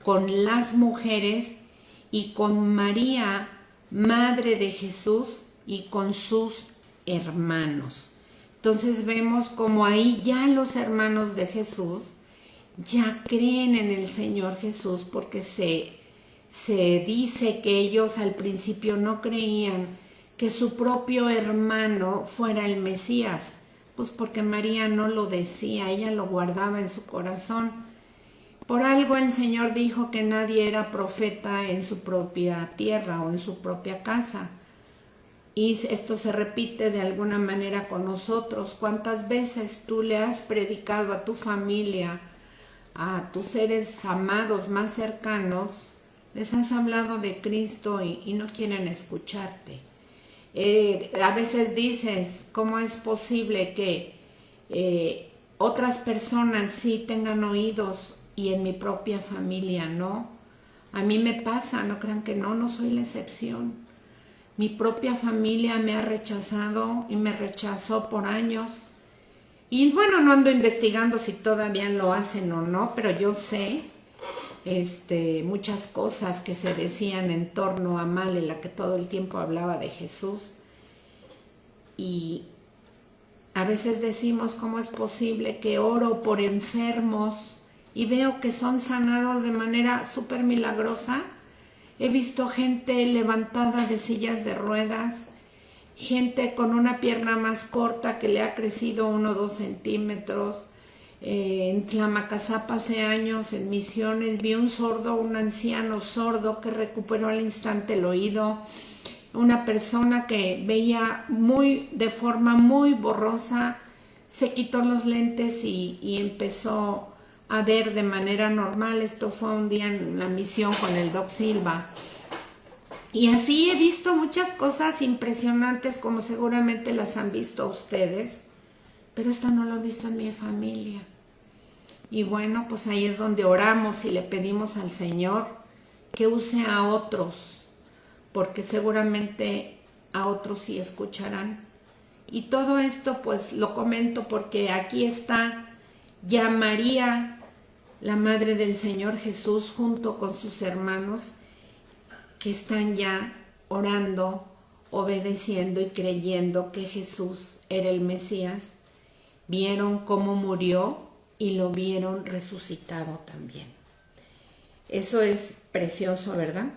con las mujeres y con María, madre de Jesús, y con sus hermanos. Entonces vemos como ahí ya los hermanos de Jesús ya creen en el Señor Jesús, porque se dice que ellos al principio no creían que su propio hermano fuera el Mesías, pues porque María no lo decía, ella lo guardaba en su corazón. Por algo el Señor dijo que nadie era profeta en su propia tierra o en su propia casa. Y esto se repite de alguna manera con nosotros. ¿Cuántas veces tú le has predicado a tu familia, a tus seres amados más cercanos, les has hablado de Cristo y no quieren escucharte? A veces dices, ¿cómo es posible que otras personas sí tengan oídos y en mi propia familia no? A mí me pasa, no crean que no soy la excepción. Mi propia familia me ha rechazado y me rechazó por años. Y bueno, no ando investigando si todavía lo hacen o no, pero yo sé muchas cosas que se decían en torno a Male, la que todo el tiempo hablaba de Jesús. Y a veces decimos, ¿cómo es posible que oro por enfermos y veo que son sanados de manera súper milagrosa? He visto gente levantada de sillas de ruedas, gente con una pierna más corta que le ha crecido 1 o 2 centímetros. En Tlamacazapa hace años, en Misiones, vi un sordo, un anciano sordo que recuperó al instante el oído. Una persona que veía de forma muy borrosa, se quitó los lentes y empezó a ver de manera normal. Esto fue un día en la misión con el Doc Silva. Y así he visto muchas cosas impresionantes, como seguramente las han visto ustedes, pero esto no lo he visto en mi familia. Y bueno, pues ahí es donde oramos y le pedimos al Señor que use a otros, porque seguramente a otros sí escucharán. Y todo esto pues lo comento porque aquí está ya María, la madre del Señor Jesús, junto con sus hermanos, que están ya orando, obedeciendo y creyendo que Jesús era el Mesías. Vieron cómo murió y lo vieron resucitado también. Eso es precioso, ¿verdad?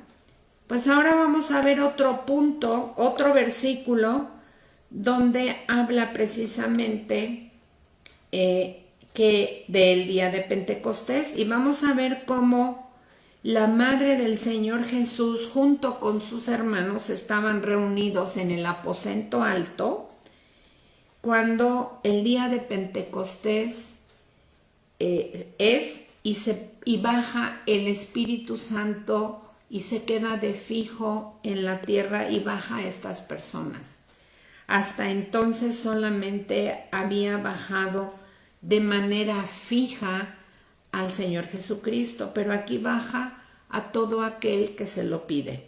Pues ahora vamos a ver otro punto, otro versículo, donde habla precisamente que del día de Pentecostés, y vamos a ver cómo la madre del Señor Jesús junto con sus hermanos estaban reunidos en el aposento alto cuando el día de Pentecostés y baja el Espíritu Santo y se queda de fijo en la tierra y baja a estas personas. Hasta entonces solamente había bajado de manera fija al Señor Jesucristo, pero aquí baja a todo aquel que se lo pide.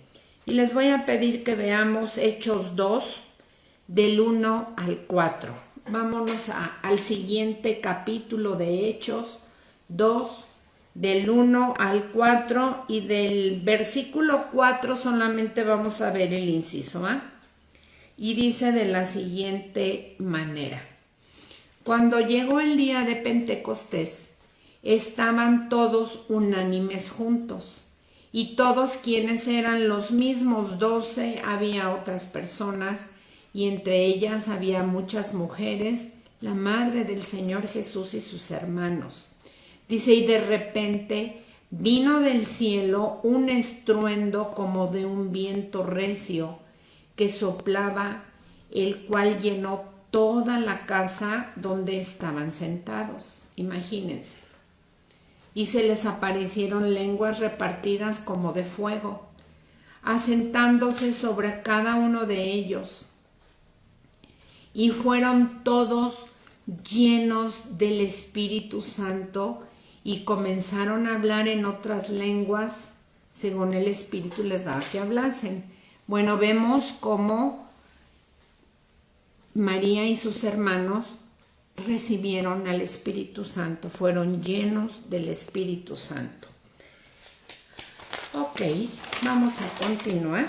Y les voy a pedir que veamos Hechos 2, del 1 al 4. Vámonos al siguiente capítulo de Hechos 2, del 1 al 4, y del versículo 4 solamente vamos a ver el inciso A. Y dice de la siguiente manera: cuando llegó el día de Pentecostés, estaban todos unánimes juntos, y todos quienes eran los mismos 12, había otras personas, y entre ellas había muchas mujeres, la madre del Señor Jesús y sus hermanos. Dice, y de repente vino del cielo un estruendo como de un viento recio que soplaba, el cual llenó toda la casa donde estaban sentados. Imagínense. Y se les aparecieron lenguas repartidas como de fuego, asentándose sobre cada uno de ellos. Y fueron todos llenos del Espíritu Santo y comenzaron a hablar en otras lenguas según el Espíritu les daba que hablasen. Bueno, vemos cómo María y sus hermanos recibieron al Espíritu Santo, fueron llenos del Espíritu Santo. Ok, vamos a continuar.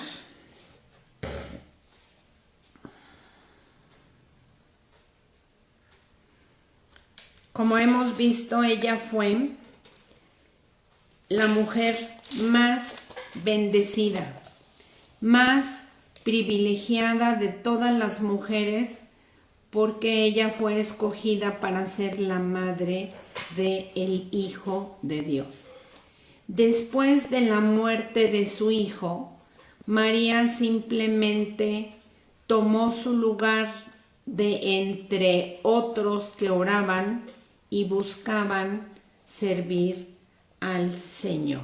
Como hemos visto, ella fue la mujer más bendecida, más privilegiada de todas las mujeres, porque ella fue escogida para ser la madre del Hijo de Dios. Después de la muerte de su hijo, María simplemente tomó su lugar de entre otros que oraban y buscaban servir al Señor.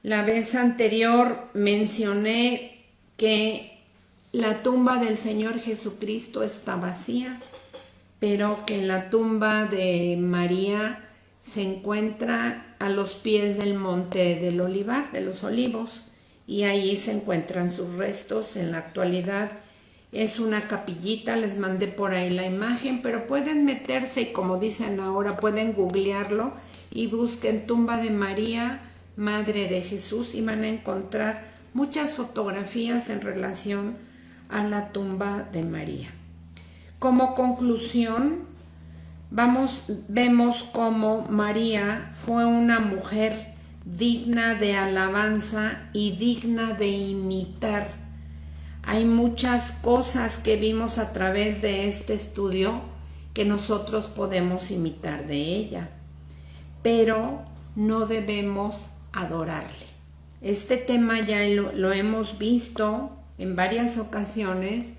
La vez anterior mencioné que la tumba del Señor Jesucristo está vacía, pero que la tumba de María se encuentra a los pies del monte del Olivar, de los Olivos, y ahí se encuentran sus restos. En la actualidad es una capillita, les mandé por ahí la imagen, pero pueden meterse y, como dicen ahora, pueden googlearlo y busquen tumba de María, Madre de Jesús, y van a encontrar muchas fotografías en relación a la tumba de María. Como conclusión, vemos cómo María fue una mujer digna de alabanza y digna de imitar. Hay muchas cosas que vimos a través de este estudio que nosotros podemos imitar de ella, pero no debemos adorarle. Este tema ya lo hemos visto en varias ocasiones,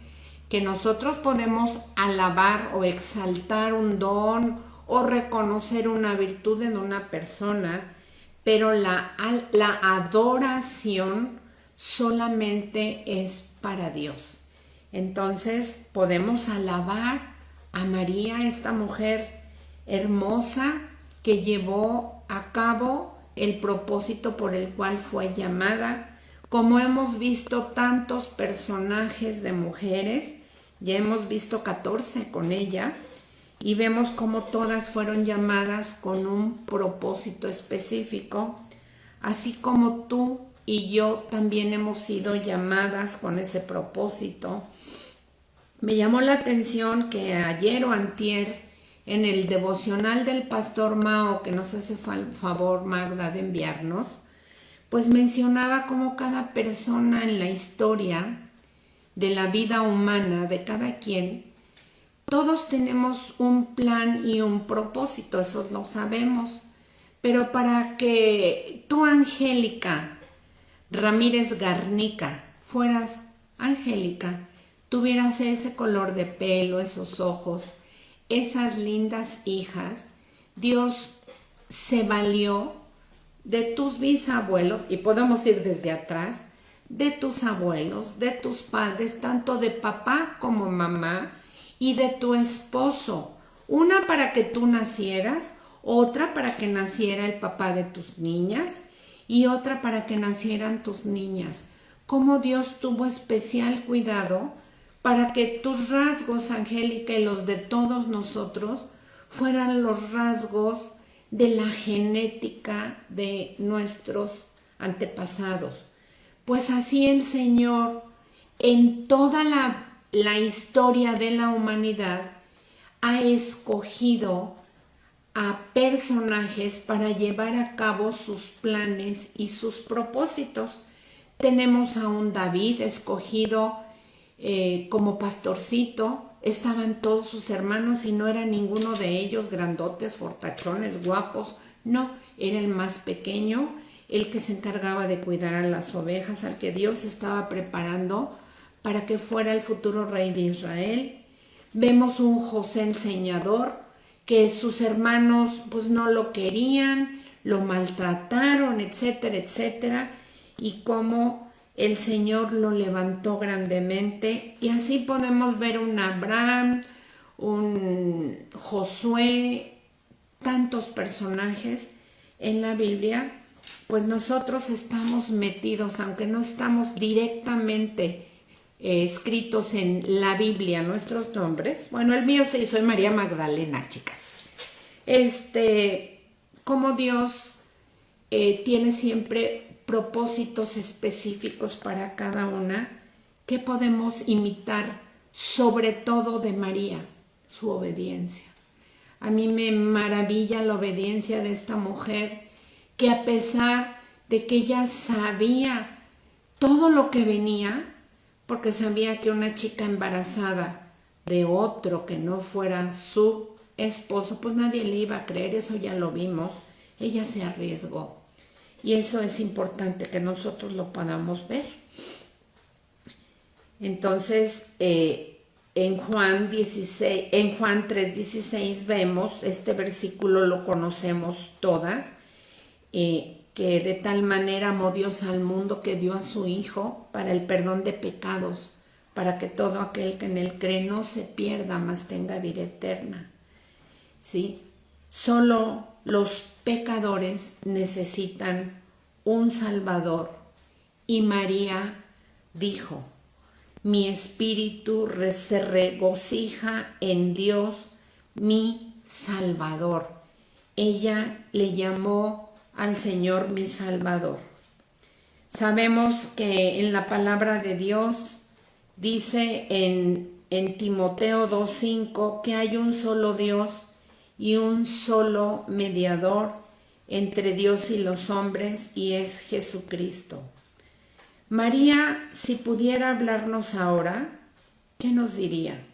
que nosotros podemos alabar o exaltar un don o reconocer una virtud en una persona, pero la adoración solamente es para Dios. Entonces podemos alabar a María, esta mujer hermosa que llevó a cabo el propósito por el cual fue llamada. Como hemos visto tantos personajes de mujeres, ya hemos visto 14 con ella, y vemos cómo todas fueron llamadas con un propósito específico, así como tú y yo también hemos sido llamadas con ese propósito. Me llamó la atención que ayer o antier, en el devocional del pastor Mao, que nos hace favor Magda de enviarnos, pues mencionaba cómo cada persona en la historia de la vida humana de cada quien, todos tenemos un plan y un propósito, eso lo sabemos. Pero para que tú, Angélica Ramírez Garnica, fueras Angélica, tuvieras ese color de pelo, esos ojos, esas lindas hijas, Dios se valió de tus bisabuelos, y podemos ir desde atrás, de tus abuelos, de tus padres, tanto de papá como mamá, y de tu esposo. Una para que tú nacieras, otra para que naciera el papá de tus niñas, y otra para que nacieran tus niñas. Cómo Dios tuvo especial cuidado para que tus rasgos, Angélica, y los de todos nosotros fueran los rasgos de la genética de nuestros antepasados. Pues así el Señor, en toda la historia de la humanidad, ha escogido a personajes para llevar a cabo sus planes y sus propósitos. Tenemos a un David escogido como pastorcito. Estaban todos sus hermanos y no era ninguno de ellos grandotes, fortachones, guapos. No, era el más pequeño, el que se encargaba de cuidar a las ovejas, al que Dios estaba preparando para que fuera el futuro rey de Israel. Vemos un José enseñador, que sus hermanos pues no lo querían, lo maltrataron, etcétera, etcétera, y cómo el Señor lo levantó grandemente. Y así podemos ver un Abraham, un Josué, tantos personajes en la Biblia. Pues nosotros estamos metidos, aunque no estamos directamente escritos en la Biblia nuestros nombres. Bueno, el mío sí, soy María Magdalena, chicas. Como Dios tiene siempre propósitos específicos para cada una, que podemos imitar, sobre todo de María, su obediencia. A mí me maravilla la obediencia de esta mujer, que a pesar de que ella sabía todo lo que venía, porque sabía que una chica embarazada de otro que no fuera su esposo, pues nadie le iba a creer, eso ya lo vimos. Ella se arriesgó. Y eso es importante que nosotros lo podamos ver. Entonces, en Juan 3:16 vemos, este versículo lo conocemos todas, que de tal manera amó Dios al mundo que dio a su Hijo para el perdón de pecados, para que todo aquel que en él cree no se pierda, mas tenga vida eterna. ¿Sí? Solo los pecadores necesitan un Salvador. Y María dijo: mi espíritu se regocija en Dios, mi Salvador. Ella le llamó al Señor mi Salvador. Sabemos que en la palabra de Dios dice en Timoteo 2:5 que hay un solo Dios y un solo mediador entre Dios y los hombres, y es Jesucristo. María, si pudiera hablarnos ahora, ¿qué nos diría?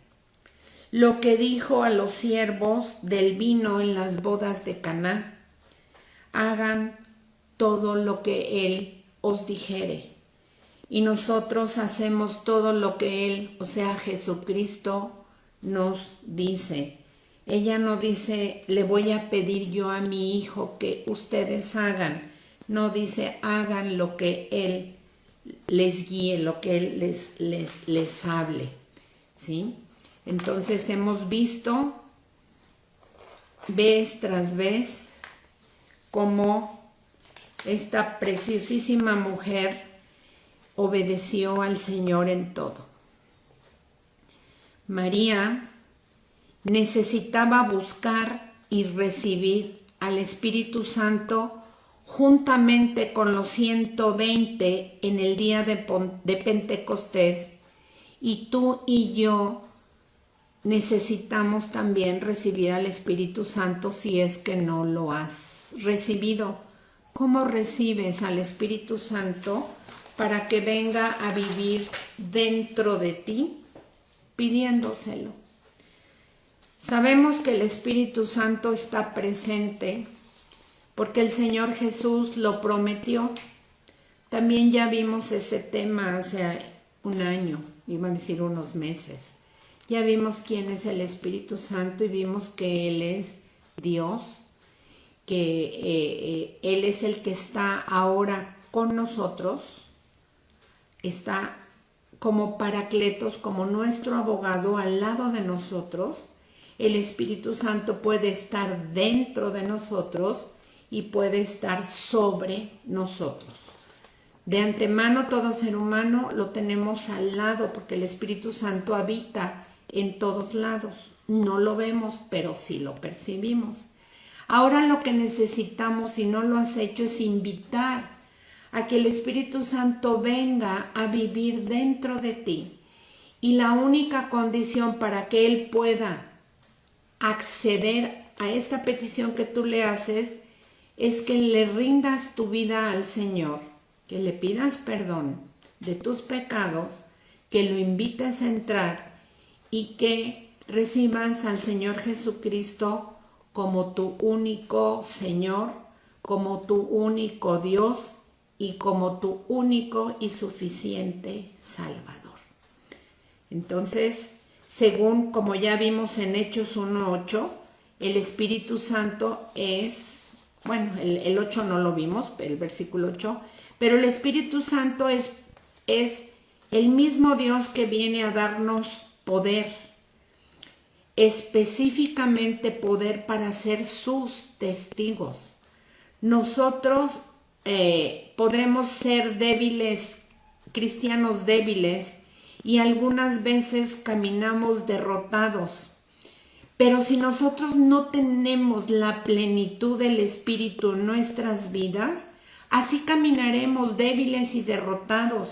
Lo que dijo a los siervos del vino en las bodas de Caná: hagan todo lo que Él os dijere. Y nosotros hacemos todo lo que Él, o sea, Jesucristo, nos dice. Ella no dice: le voy a pedir yo a mi hijo que ustedes hagan. No, dice: hagan lo que Él les guíe, lo que Él les hable. ¿Sí? Entonces hemos visto vez tras vez cómo esta preciosísima mujer obedeció al Señor en todo. María necesitaba buscar y recibir al Espíritu Santo juntamente con los 120 en el día de Pentecostés, y tú y yo necesitamos también recibir al Espíritu Santo si es que no lo has recibido. ¿Cómo recibes al Espíritu Santo para que venga a vivir dentro de ti? Pidiéndoselo. Sabemos que el Espíritu Santo está presente porque el Señor Jesús lo prometió. También ya vimos ese tema hace un año, iba a decir unos meses. Ya vimos quién es el Espíritu Santo y vimos que Él es Dios, que Él es el que está ahora con nosotros, está como Paracletos, como nuestro abogado al lado de nosotros. El Espíritu Santo puede estar dentro de nosotros y puede estar sobre nosotros. De antemano, todo ser humano lo tenemos al lado porque el Espíritu Santo habita en todos lados. No lo vemos, pero sí lo percibimos. Ahora lo que necesitamos, si no lo has hecho, es invitar a que el Espíritu Santo venga a vivir dentro de ti. Y la única condición para que Él pueda acceder a esta petición que tú le haces es que le rindas tu vida al Señor, que le pidas perdón de tus pecados, que lo invites a entrar y que recibas al Señor Jesucristo como tu único Señor, como tu único Dios y como tu único y suficiente Salvador. Entonces, según como ya vimos en Hechos 1:8, el Espíritu Santo es, bueno, el 8 no lo vimos, el versículo 8, pero el Espíritu Santo es el mismo Dios que viene a darnos poder, específicamente poder para ser sus testigos. Nosotros podemos ser débiles, cristianos débiles, y algunas veces caminamos derrotados. Pero si nosotros no tenemos la plenitud del Espíritu en nuestras vidas, así caminaremos débiles y derrotados.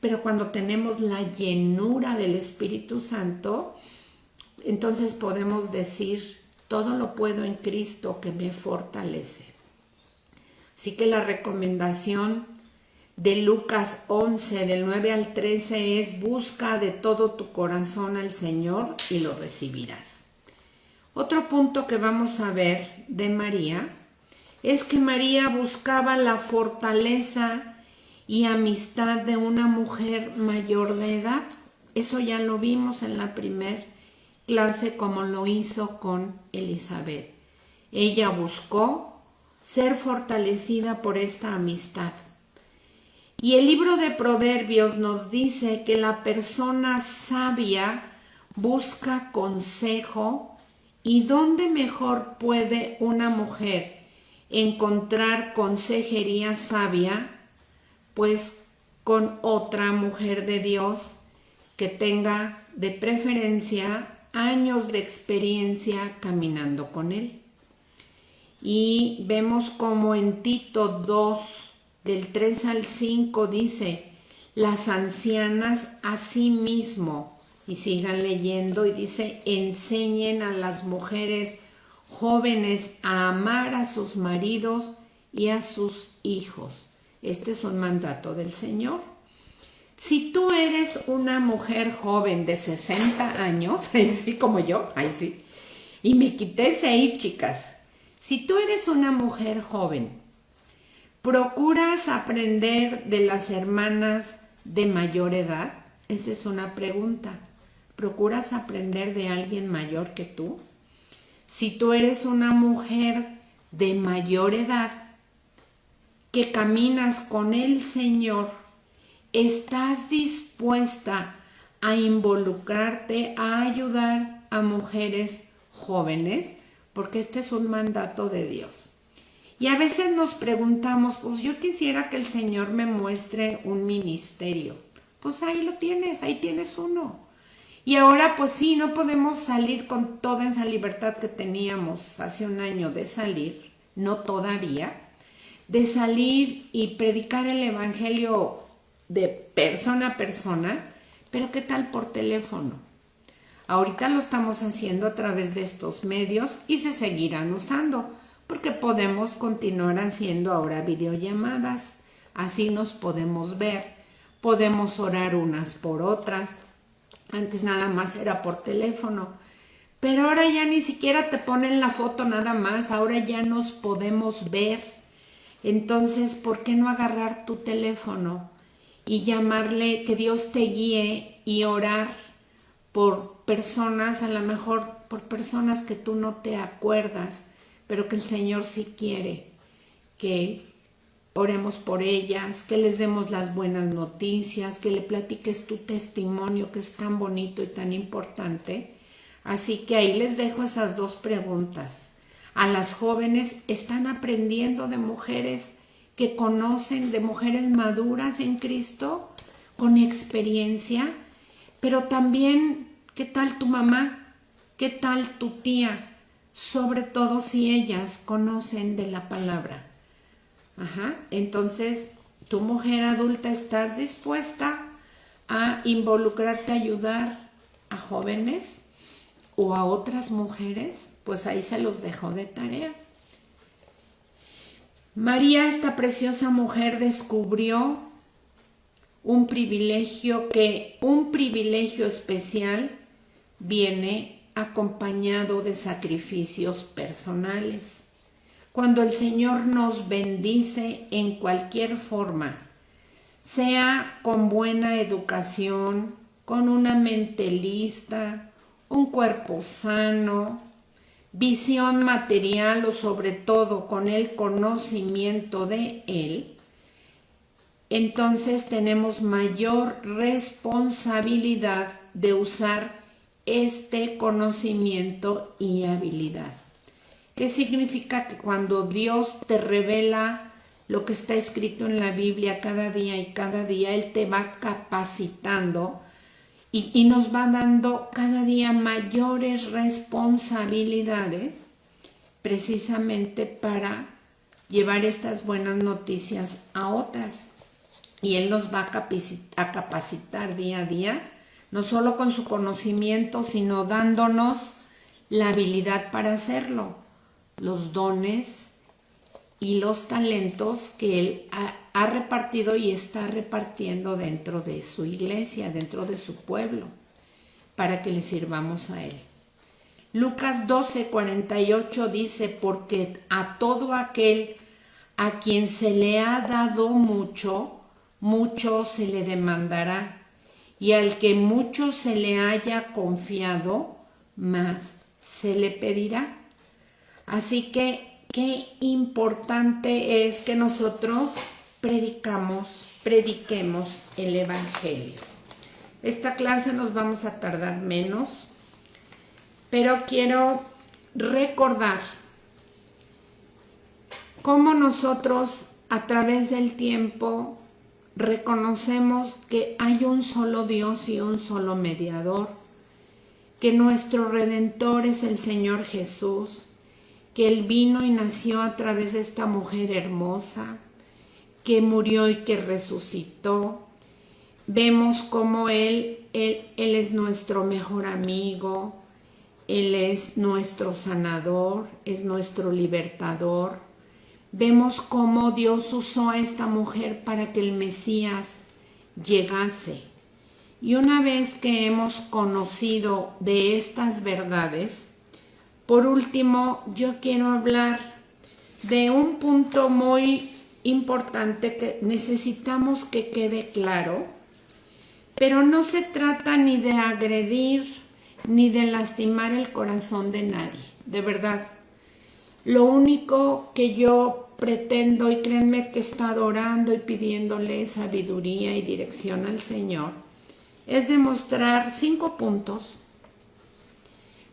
Pero cuando tenemos la llenura del Espíritu Santo, entonces podemos decir, todo lo puedo en Cristo que me fortalece. Así que la recomendación de Lucas 11, del 9 al 13 es: busca de todo tu corazón al Señor y lo recibirás. Otro punto que vamos a ver de María es que María buscaba la fortaleza y amistad de una mujer mayor de edad. Eso ya lo vimos en la primera clase, como lo hizo con Elizabeth. Ella buscó ser fortalecida por esta amistad. Y el libro de Proverbios nos dice que la persona sabia busca consejo. ¿Y dónde mejor puede una mujer encontrar consejería sabia? Pues con otra mujer de Dios que tenga de preferencia años de experiencia caminando con Él. Y vemos como en Tito 2, del 3 al 5 dice: las ancianas asimismo, y sigan leyendo, y dice: enseñen a las mujeres jóvenes a amar a sus maridos y a sus hijos. Este es un mandato del Señor. Si tú eres una mujer joven de 60 años, así como yo, sí, y me quité 6, chicas. Si tú eres una mujer joven, ¿procuras aprender de las hermanas de mayor edad? Esa es una pregunta. ¿Procuras aprender de alguien mayor que tú? Si tú eres una mujer de mayor edad que caminas con el Señor, ¿estás dispuesta a involucrarte, a ayudar a mujeres jóvenes? Porque este es un mandato de Dios. Y a veces nos preguntamos, pues yo quisiera que el Señor me muestre un ministerio. Pues ahí lo tienes, ahí tienes uno. Y ahora pues sí, no podemos salir con toda esa libertad que teníamos hace un año de salir, no todavía, de salir y predicar el evangelio de persona a persona, pero ¿qué tal por teléfono? Ahorita lo estamos haciendo a través de estos medios y se seguirán usando, porque podemos continuar haciendo ahora videollamadas, así nos podemos ver, podemos orar unas por otras. Antes nada más era por teléfono, pero ahora ya ni siquiera te ponen la foto nada más, ahora ya nos podemos ver. Entonces, ¿por qué no agarrar tu teléfono y llamarle, que Dios te guíe, y orar por personas, a lo mejor por personas que tú no te acuerdas, pero que el Señor sí quiere que oremos por ellas, que les demos las buenas noticias, que le platiques tu testimonio, que es tan bonito y tan importante? Así que ahí les dejo esas 2 preguntas. A las jóvenes, ¿están aprendiendo de mujeres que conocen, de mujeres maduras en Cristo, con experiencia? Pero también, ¿qué tal tu mamá? ¿Qué tal tu tía? Sobre todo si ellas conocen de la palabra. Entonces, tu mujer adulta, ¿estás dispuesta a involucrarte, a ayudar a jóvenes o a otras mujeres? Pues ahí se los dejo de tarea. María, esta preciosa mujer, descubrió un privilegio especial viene acompañado de sacrificios personales. Cuando el Señor nos bendice en cualquier forma, sea con buena educación, con una mente lista, un cuerpo sano, visión material o sobre todo con el conocimiento de Él, entonces tenemos mayor responsabilidad de usar este conocimiento y habilidad. ¿Qué significa? Que cuando Dios te revela lo que está escrito en la Biblia cada día y cada día, Él te va capacitando y nos va dando cada día mayores responsabilidades precisamente para llevar estas buenas noticias a otras. Y Él nos va a capacitar día a día, no solo con su conocimiento, sino dándonos la habilidad para hacerlo, los dones y los talentos que Él ha repartido y está repartiendo dentro de su iglesia, dentro de su pueblo, para que le sirvamos a Él. Lucas 12:48 dice: porque a todo aquel a quien se le ha dado mucho, mucho se le demandará, y al que mucho se le haya confiado, más se le pedirá. Así que qué importante es que nosotros prediquemos el Evangelio. Esta clase nos vamos a tardar menos, pero quiero recordar cómo nosotros a través del tiempo reconocemos que hay un solo Dios y un solo mediador, que nuestro Redentor es el Señor Jesús, que Él vino y nació a través de esta mujer hermosa, que murió y que resucitó. Vemos cómo Él es nuestro mejor amigo, Él es nuestro sanador, es nuestro libertador. Vemos cómo Dios usó a esta mujer para que el Mesías llegase. Y una vez que hemos conocido de estas verdades, por último, yo quiero hablar de un punto muy importante que necesitamos que quede claro, pero no se trata ni de agredir ni de lastimar el corazón de nadie, de verdad. Lo único que yo pretendo, y créanme que he estado orando y pidiéndole sabiduría y dirección al Señor, es demostrar 5 puntos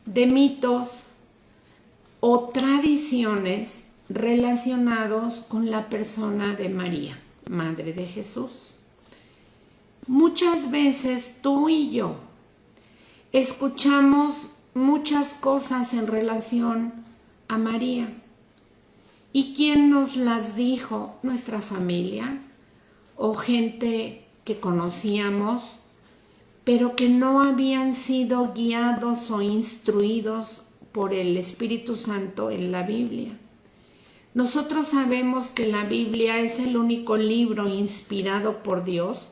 de mitos o tradiciones relacionados con la persona de María, Madre de Jesús. Muchas veces tú y yo escuchamos muchas cosas en relación a María. ¿Y quién nos las dijo? Nuestra familia o gente que conocíamos, pero que no habían sido guiados o instruidos por el Espíritu Santo en la Biblia. Nosotros sabemos que la Biblia es el único libro inspirado por Dios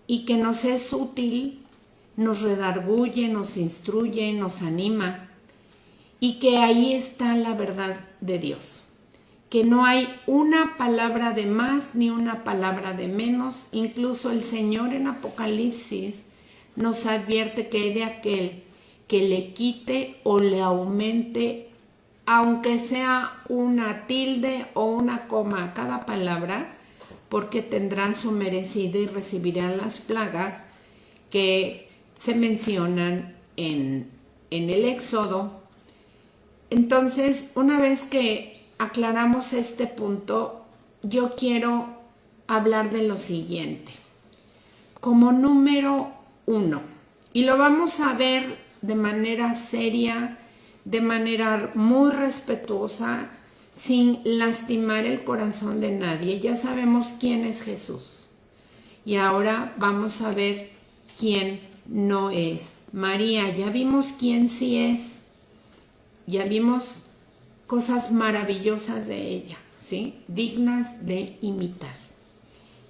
y que nos es útil, nos redarguye, nos instruye, nos anima, y que ahí está la verdad de Dios, que no hay una palabra de más ni una palabra de menos. Incluso el Señor en Apocalipsis nos advierte que hay de aquel que le quite o le aumente, aunque sea una tilde o una coma a cada palabra, porque tendrán su merecido y recibirán las plagas que se mencionan en el Éxodo. Entonces, una vez que aclaramos este punto, yo quiero hablar de lo siguiente. Como número 1, y lo vamos a ver de manera seria, de manera muy respetuosa, sin lastimar el corazón de nadie. Ya sabemos quién es Jesús. Y ahora vamos a ver quién no es María. Ya vimos quién sí es. Ya vimos cosas maravillosas de ella, ¿sí? Dignas de imitar.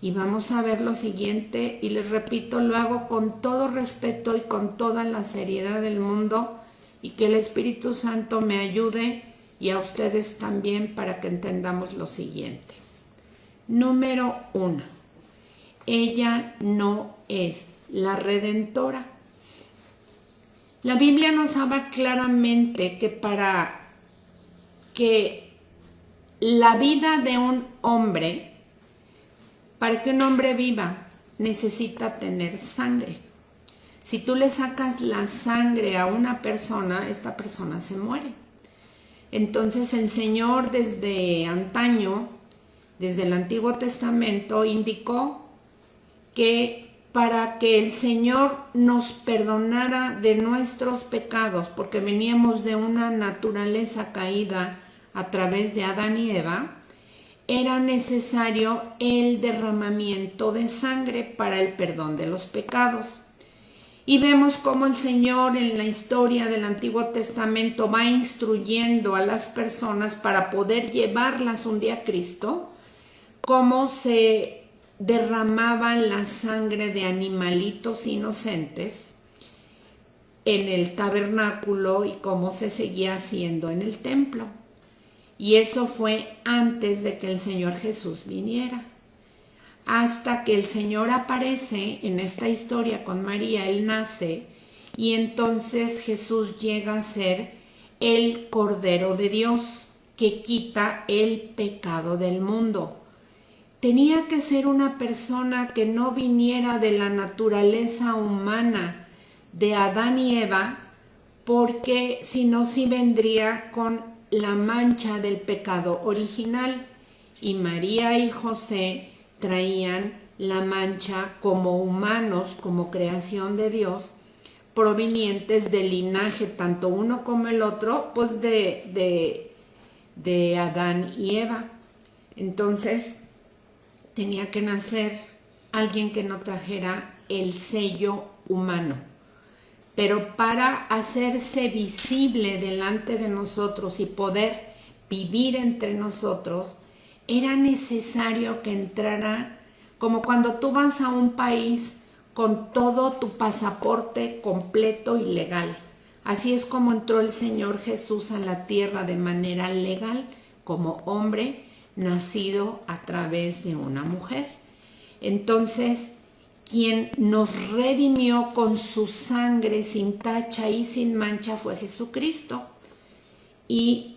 Y vamos a ver lo siguiente, y les repito, lo hago con todo respeto y con toda la seriedad del mundo, y que el Espíritu Santo me ayude y a ustedes también para que entendamos lo siguiente. Número 1. Ella no es la redentora. La Biblia nos habla claramente que para que la vida de un hombre, para que un hombre viva, necesita tener sangre. Si tú le sacas la sangre a una persona, esta persona se muere. Entonces el Señor desde antaño, desde el Antiguo Testamento, indicó que para que el Señor nos perdonara de nuestros pecados, porque veníamos de una naturaleza caída a través de Adán y Eva, era necesario el derramamiento de sangre para el perdón de los pecados. Y vemos cómo el Señor en la historia del Antiguo Testamento va instruyendo a las personas para poder llevarlas un día a Cristo, cómo se derramaba la sangre de animalitos inocentes en el tabernáculo y cómo se seguía haciendo en el templo. Y eso fue antes de que el Señor Jesús viniera. Hasta que el Señor aparece en esta historia con María, Él nace, y entonces Jesús llega a ser el Cordero de Dios que quita el pecado del mundo. Tenía que ser una persona que no viniera de la naturaleza humana de Adán y Eva, porque si no, sí vendría con la mancha del pecado original, y María y José traían la mancha como humanos, como creación de Dios, provenientes del linaje, tanto uno como el otro, pues de Adán y Eva. Entonces tenía que nacer alguien que no trajera el sello humano. Pero para hacerse visible delante de nosotros y poder vivir entre nosotros, era necesario que entrara, como cuando tú vas a un país con todo tu pasaporte completo y legal. Así es como entró el Señor Jesús a la tierra de manera legal, como hombre nacido a través de una mujer. Entonces, quien nos redimió con su sangre sin tacha y sin mancha fue Jesucristo. Y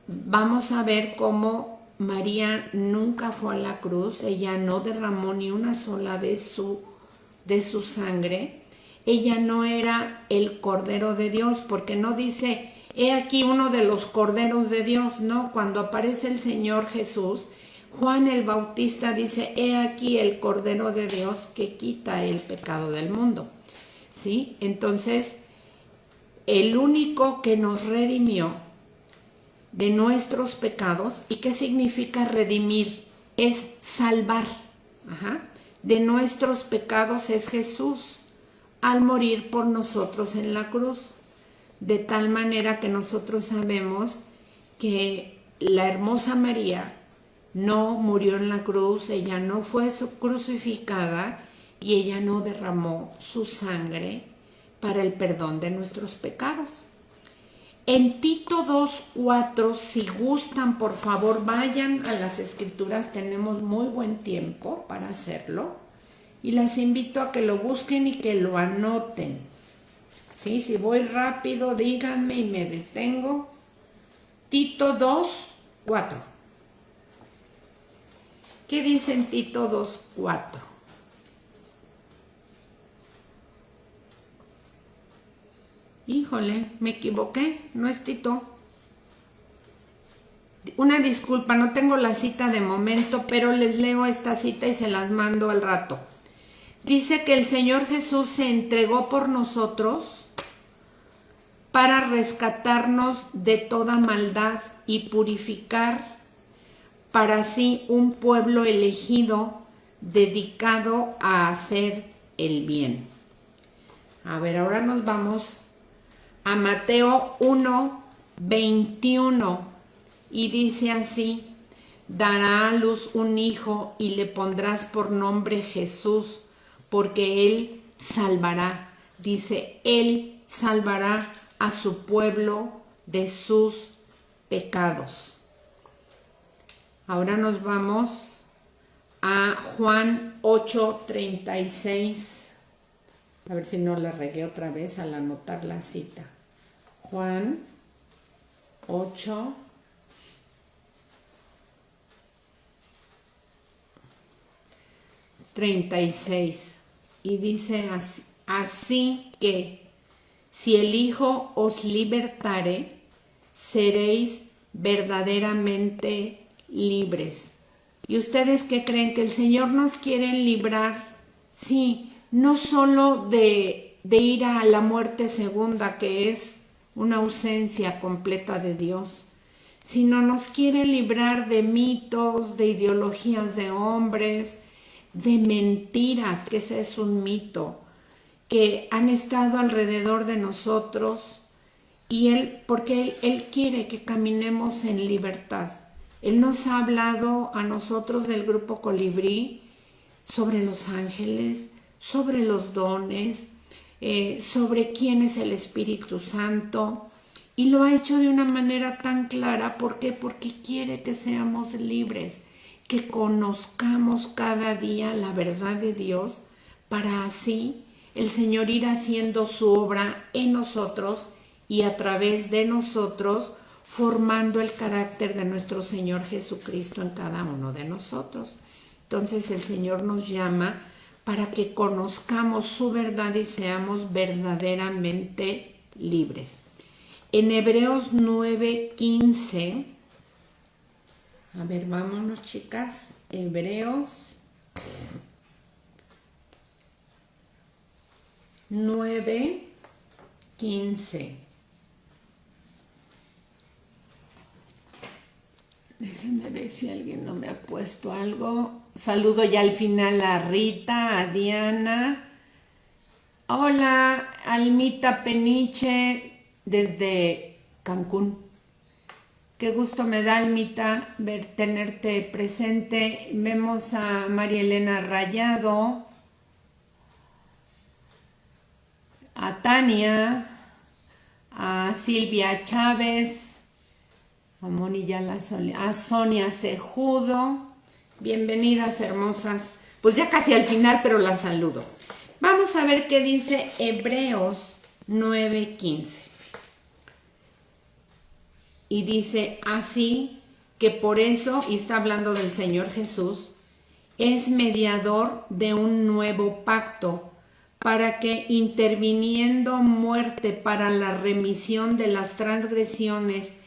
vamos a ver cómo María nunca fue a la cruz, ella no derramó ni una sola de su sangre. Ella no era el Cordero de Dios, porque no dice, he aquí uno de los Corderos de Dios, no, cuando aparece el Señor Jesús, Juan el Bautista dice, he aquí el Cordero de Dios que quita el pecado del mundo, ¿sí? Entonces, el único que nos redimió de nuestros pecados, ¿y qué significa redimir? Es salvar, de nuestros pecados es Jesús, al morir por nosotros en la cruz, de tal manera que nosotros sabemos que la hermosa María no murió en la cruz, ella no fue crucificada y ella no derramó su sangre para el perdón de nuestros pecados. En Tito 2:4, si gustan, por favor, vayan a las escrituras, tenemos muy buen tiempo para hacerlo, y las invito a que lo busquen y que lo anoten. ¿Sí? Si voy rápido, díganme y me detengo. Tito 2:4. ¿Qué dice en Tito 2:4? Híjole, me equivoqué, no es Tito. Una disculpa, no tengo la cita de momento, pero les leo esta cita y se las mando al rato. Dice que el Señor Jesús se entregó por nosotros para rescatarnos de toda maldad y purificar para sí un pueblo elegido dedicado a hacer el bien. A ver, ahora nos vamos a Mateo 1:21 y dice así: dará a luz un hijo y le pondrás por nombre Jesús, porque él salvará, dice, él salvará a su pueblo de sus pecados. Ahora nos vamos a Juan 8:36. A ver si no la regué otra vez al anotar la cita. Juan 8:36. Y dice así que si el Hijo os libertare, seréis verdaderamente libres. ¿Y ustedes qué creen? ¿Que el Señor nos quiere librar? Sí, no solo de ir a la muerte segunda, que es una ausencia completa de Dios, sino nos quiere librar de mitos, de ideologías de hombres, de mentiras, que ese es un mito, que han estado alrededor de nosotros, y porque Él quiere que caminemos en libertad. Él nos ha hablado a nosotros del Grupo Colibrí sobre los ángeles, sobre los dones, sobre quién es el Espíritu Santo, y lo ha hecho de una manera tan clara. ¿Por qué? Porque quiere que seamos libres, que conozcamos cada día la verdad de Dios, para así el Señor ir haciendo su obra en nosotros y a través de nosotros, formando el carácter de nuestro Señor Jesucristo en cada uno de nosotros. Entonces el Señor nos llama para que conozcamos su verdad y seamos verdaderamente libres. En Hebreos 9:15, a ver, vámonos chicas, Hebreos 9:15. Déjenme ver si alguien no me ha puesto algo. Saludo ya al final a Rita, a Diana. Hola, Almita Peniche desde Cancún. Qué gusto me da, Almita, tenerte presente. Vemos a María Elena Rayado, a Tania, a Silvia Chávez, a Sonia Cejudo. Bienvenidas, hermosas. Pues ya casi al final, pero las saludo. Vamos a ver qué dice Hebreos 9:15. Y dice así que por eso, y está hablando del Señor Jesús, es mediador de un nuevo pacto, para que interviniendo muerte para la remisión de las transgresiones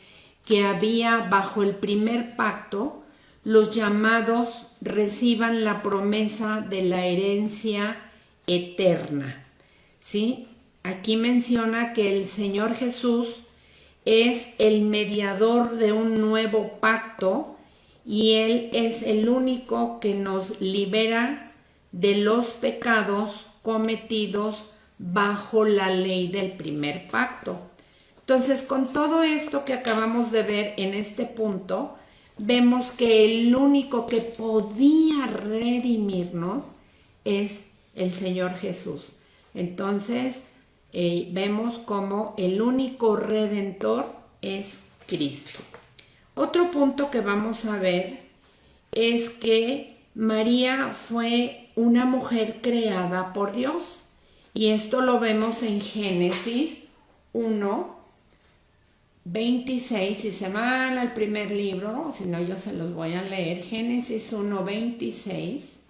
que había bajo el primer pacto, los llamados reciban la promesa de la herencia eterna. ¿Sí? Aquí menciona que el Señor Jesús es el mediador de un nuevo pacto, y Él es el único que nos libera de los pecados cometidos bajo la ley del primer pacto. Entonces, con todo esto que acabamos de ver en este punto, vemos que el único que podía redimirnos es el Señor Jesús. Entonces, vemos como el único redentor es Cristo. Otro punto que vamos a ver es que María fue una mujer creada por Dios. Y esto lo vemos en Génesis 1:26. Si se van al primer libro, si no yo se los voy a leer. Génesis 1:26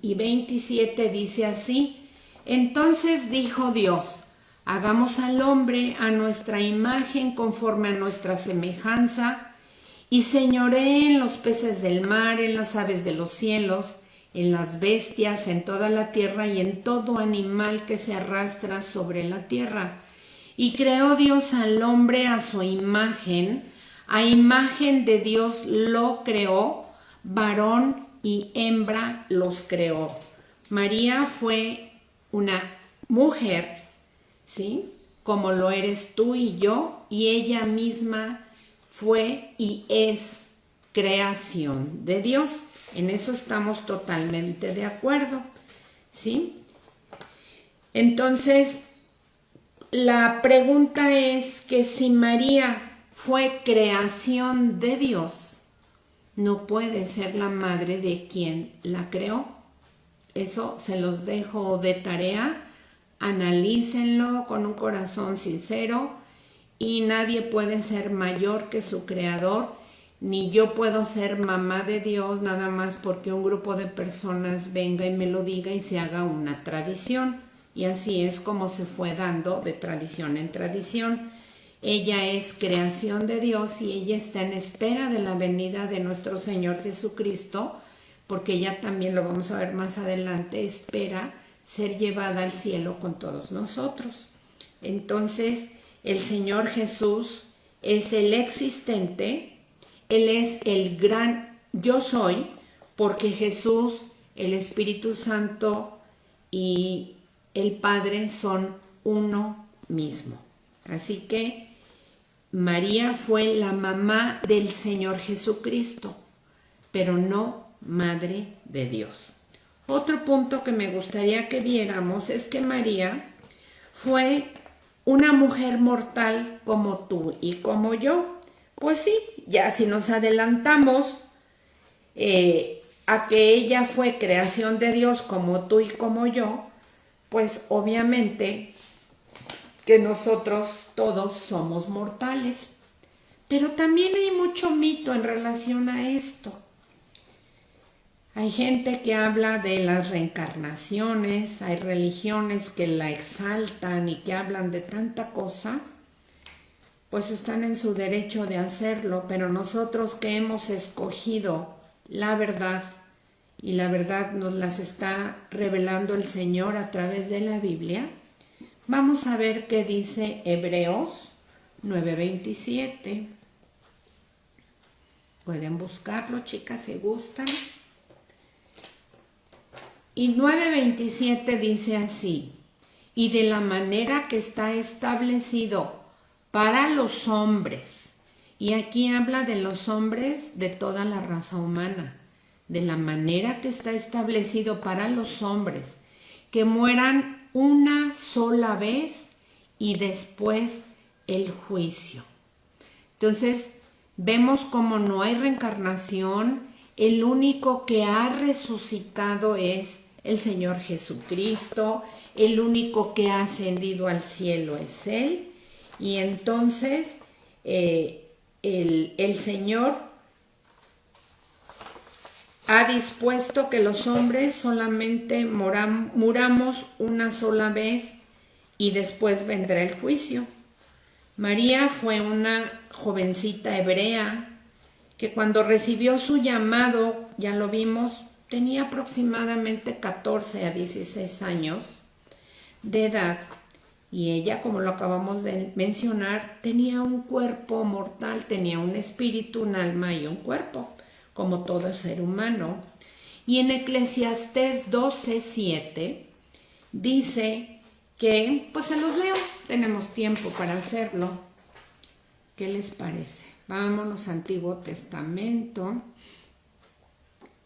y 27 dice así: entonces dijo Dios, hagamos al hombre a nuestra imagen, conforme a nuestra semejanza, y señoree en los peces del mar, en las aves de los cielos, en las bestias, en toda la tierra y en todo animal que se arrastra sobre la tierra. Y creó Dios al hombre a su imagen, a imagen de Dios lo creó, varón y hembra los creó. María fue una mujer, ¿sí? Como lo eres tú y yo, y ella misma fue y es creación de Dios. En eso estamos totalmente de acuerdo, ¿sí? Entonces, la pregunta es que si María fue creación de Dios, no puede ser la madre de quien la creó. Eso se los dejo de tarea. Analícenlo con un corazón sincero y nadie puede ser mayor que su creador, ni yo puedo ser mamá de Dios nada más porque un grupo de personas venga y me lo diga y se haga una tradición. Y así es como se fue dando de tradición en tradición. Ella es creación de Dios y ella está en espera de la venida de nuestro Señor Jesucristo, porque ella también, lo vamos a ver más adelante, espera ser llevada al cielo con todos nosotros. Entonces, el Señor Jesús es el existente, Él es el gran yo soy, porque Jesús, el Espíritu Santo y el Padre son uno mismo. Así que María fue la mamá del Señor Jesucristo, pero no madre de Dios. Otro punto que me gustaría que viéramos es que María fue una mujer mortal como tú y como yo. Pues sí, ya si nos adelantamos a que ella fue creación de Dios como tú y como yo, pues obviamente que nosotros todos somos mortales. Pero también hay mucho mito en relación a esto. Hay gente que habla de las reencarnaciones, hay religiones que la exaltan y que hablan de tanta cosa, pues están en su derecho de hacerlo, pero nosotros que hemos escogido la verdad, y la verdad nos las está revelando el Señor a través de la Biblia, vamos a ver qué dice Hebreos 9:27. Pueden buscarlo, chicas, si gustan. Y 9:27 dice así: y de la manera que está establecido para los hombres, y aquí habla de los hombres de toda la raza humana, de la manera que está establecido para los hombres, que mueran una sola vez y después el juicio. Entonces, vemos como no hay reencarnación, el único que ha resucitado es el Señor Jesucristo, el único que ha ascendido al cielo es Él, y entonces el Señor ha dispuesto que los hombres solamente muramos una sola vez y después vendrá el juicio. María fue una jovencita hebrea que cuando recibió su llamado, ya lo vimos, tenía aproximadamente 14 a 16 años de edad, y ella, como lo acabamos de mencionar, tenía un cuerpo mortal, tenía un espíritu, un alma y un cuerpo, como todo ser humano. Y en Eclesiastés 12:7 dice que, pues se los leo, tenemos tiempo para hacerlo. ¿Qué les parece? Vámonos al Antiguo Testamento.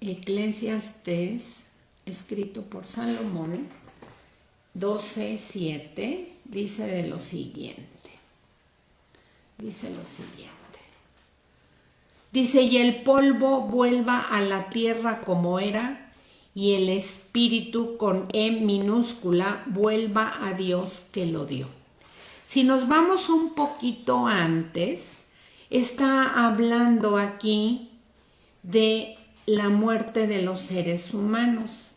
Eclesiastés, escrito por Salomón, 12:7, dice lo siguiente. Dice, y el polvo vuelva a la tierra como era, y el espíritu con E minúscula vuelva a Dios que lo dio. Si nos vamos un poquito antes, está hablando aquí de la muerte de los seres humanos.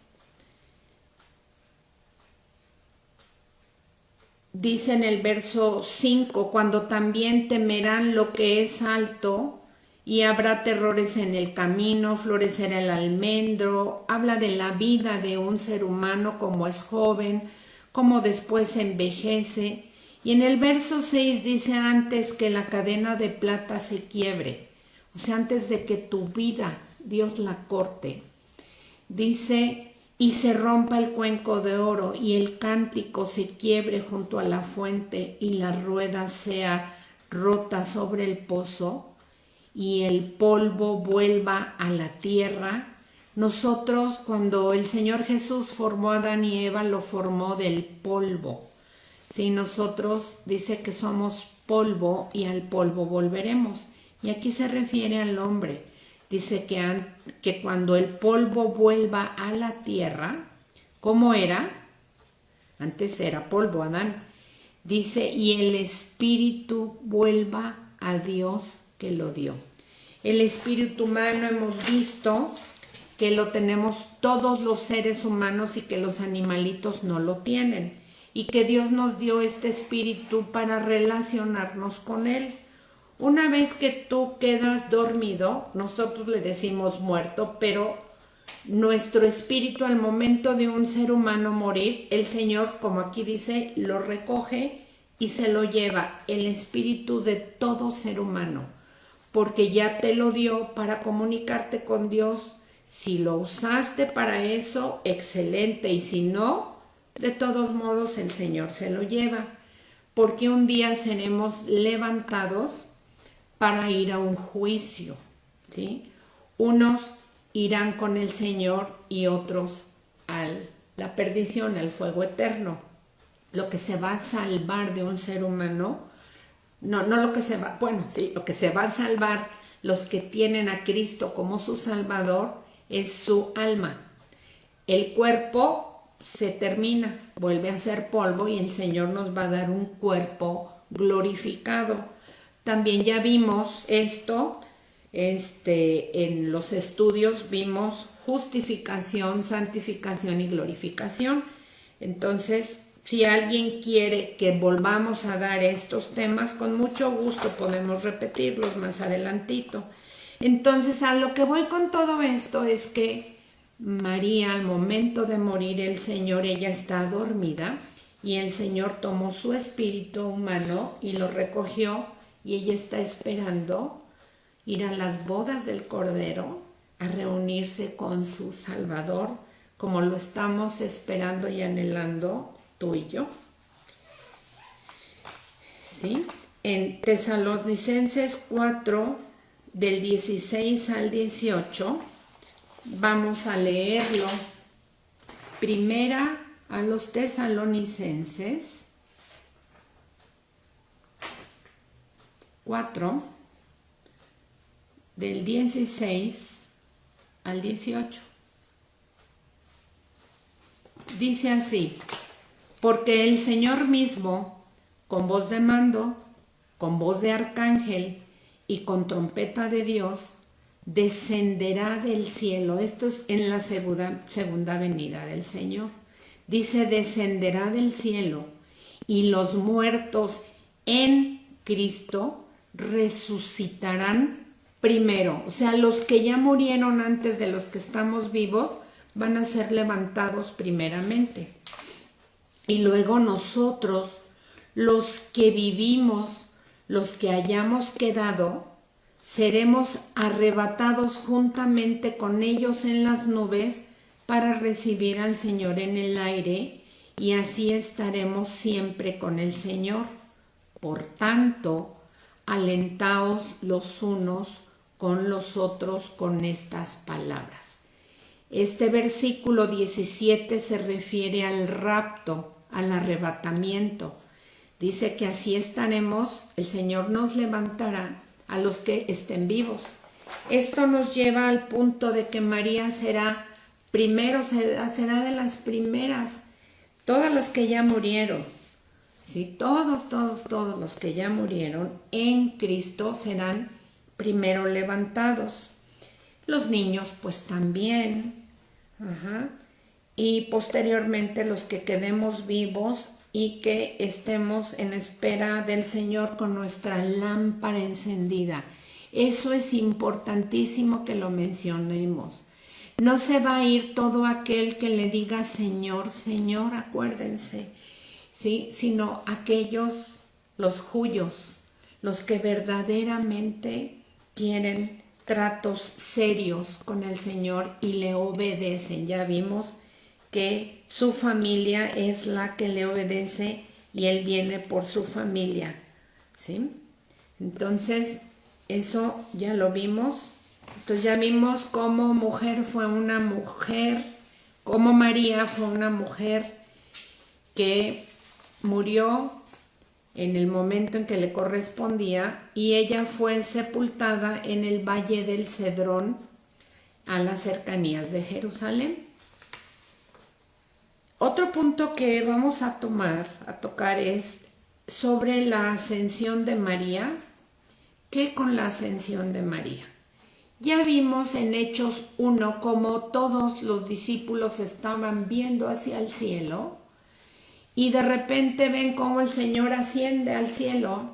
Dice en el verso 5, cuando también temerán lo que es alto, y habrá terrores en el camino, florecerá el almendro. Habla de la vida de un ser humano, como es joven, como después envejece. Y en el verso 6 dice, antes que la cadena de plata se quiebre, o sea, antes de que tu vida Dios la corte. Dice, y se rompa el cuenco de oro, y el cántico se quiebre junto a la fuente, y la rueda sea rota sobre el pozo, y el polvo vuelva a la tierra. Nosotros, cuando el Señor Jesús formó a Adán y Eva, lo formó del polvo. Sí, nosotros dice que somos polvo y al polvo volveremos. Y aquí se refiere al hombre. Dice que cuando el polvo vuelva a la tierra, ¿cómo era? Antes era polvo, Adán. Dice, y el espíritu vuelva a Dios que lo dio. El espíritu humano hemos visto que lo tenemos todos los seres humanos y que los animalitos no lo tienen. Y que Dios nos dio este espíritu para relacionarnos con Él. Una vez que tú quedas dormido, nosotros le decimos muerto, pero nuestro espíritu al momento de un ser humano morir, el Señor, como aquí dice, lo recoge y se lo lleva, el espíritu de todo ser humano, porque ya te lo dio para comunicarte con Dios. Si lo usaste para eso, excelente, y si no, de todos modos el Señor se lo lleva, porque un día seremos levantados para ir a un juicio, ¿sí? Unos irán con el Señor y otros a la perdición, al fuego eterno. Lo que se va a salvar de un ser humano, no lo que se va, bueno, sí, lo que se va a salvar los que tienen a Cristo como su Salvador es su alma. El cuerpo se termina, vuelve a ser polvo y el Señor nos va a dar un cuerpo glorificado. También ya vimos esto, en los estudios vimos justificación, santificación y glorificación. Entonces, si alguien quiere que volvamos a dar estos temas, con mucho gusto podemos repetirlos más adelantito. Entonces, a lo que voy con todo esto es que María, al momento de morir, el Señor, ella está dormida y el Señor tomó su espíritu humano y lo recogió. Y ella está esperando ir a las bodas del Cordero, a reunirse con su Salvador, como lo estamos esperando y anhelando tú y yo. ¿Sí? En Tesalonicenses 4, del 16 al 18, vamos a leerlo. Primera a los Tesalonicenses 4, del 16 al 18. Dice así: porque el Señor mismo, con voz de mando, con voz de arcángel y con trompeta de Dios, descenderá del cielo. Esto es en la segunda venida del Señor. Dice, descenderá del cielo, y los muertos en Cristo resucitarán primero. O sea, los que ya murieron antes de los que estamos vivos van a ser levantados primeramente. Y luego nosotros, los que vivimos, los que hayamos quedado, seremos arrebatados juntamente con ellos en las nubes para recibir al Señor en el aire, y así estaremos siempre con el Señor. Por tanto, alentaos los unos con los otros con estas palabras. Este versículo 17 se refiere al rapto, al arrebatamiento. Dice que así estaremos, el Señor nos levantará a los que estén vivos. Esto nos lleva al punto de que María será de las primeras, todas las que ya murieron. Sí, todos los que ya murieron en Cristo serán primero levantados. Los niños pues también. Y posteriormente los que quedemos vivos y que estemos en espera del Señor con nuestra lámpara encendida. Eso es importantísimo que lo mencionemos. No se va a ir todo aquel que le diga Señor, Señor, acuérdense, ¿sí? Sino aquellos, los judíos, los que verdaderamente quieren tratos serios con el Señor y le obedecen. Ya vimos que su familia es la que le obedece y Él viene por su familia, ¿sí? Entonces, Eso ya lo vimos. Entonces ya vimos cómo mujer fue una mujer, cómo María fue una mujer que murió en el momento en que le correspondía y ella fue sepultada en el Valle del Cedrón, a las cercanías de Jerusalén. Otro punto que vamos a tocar es sobre la ascensión de María. ¿Qué con la ascensión de María? Ya vimos en Hechos 1 cómo todos los discípulos estaban viendo hacia el cielo y de repente ven cómo el Señor asciende al cielo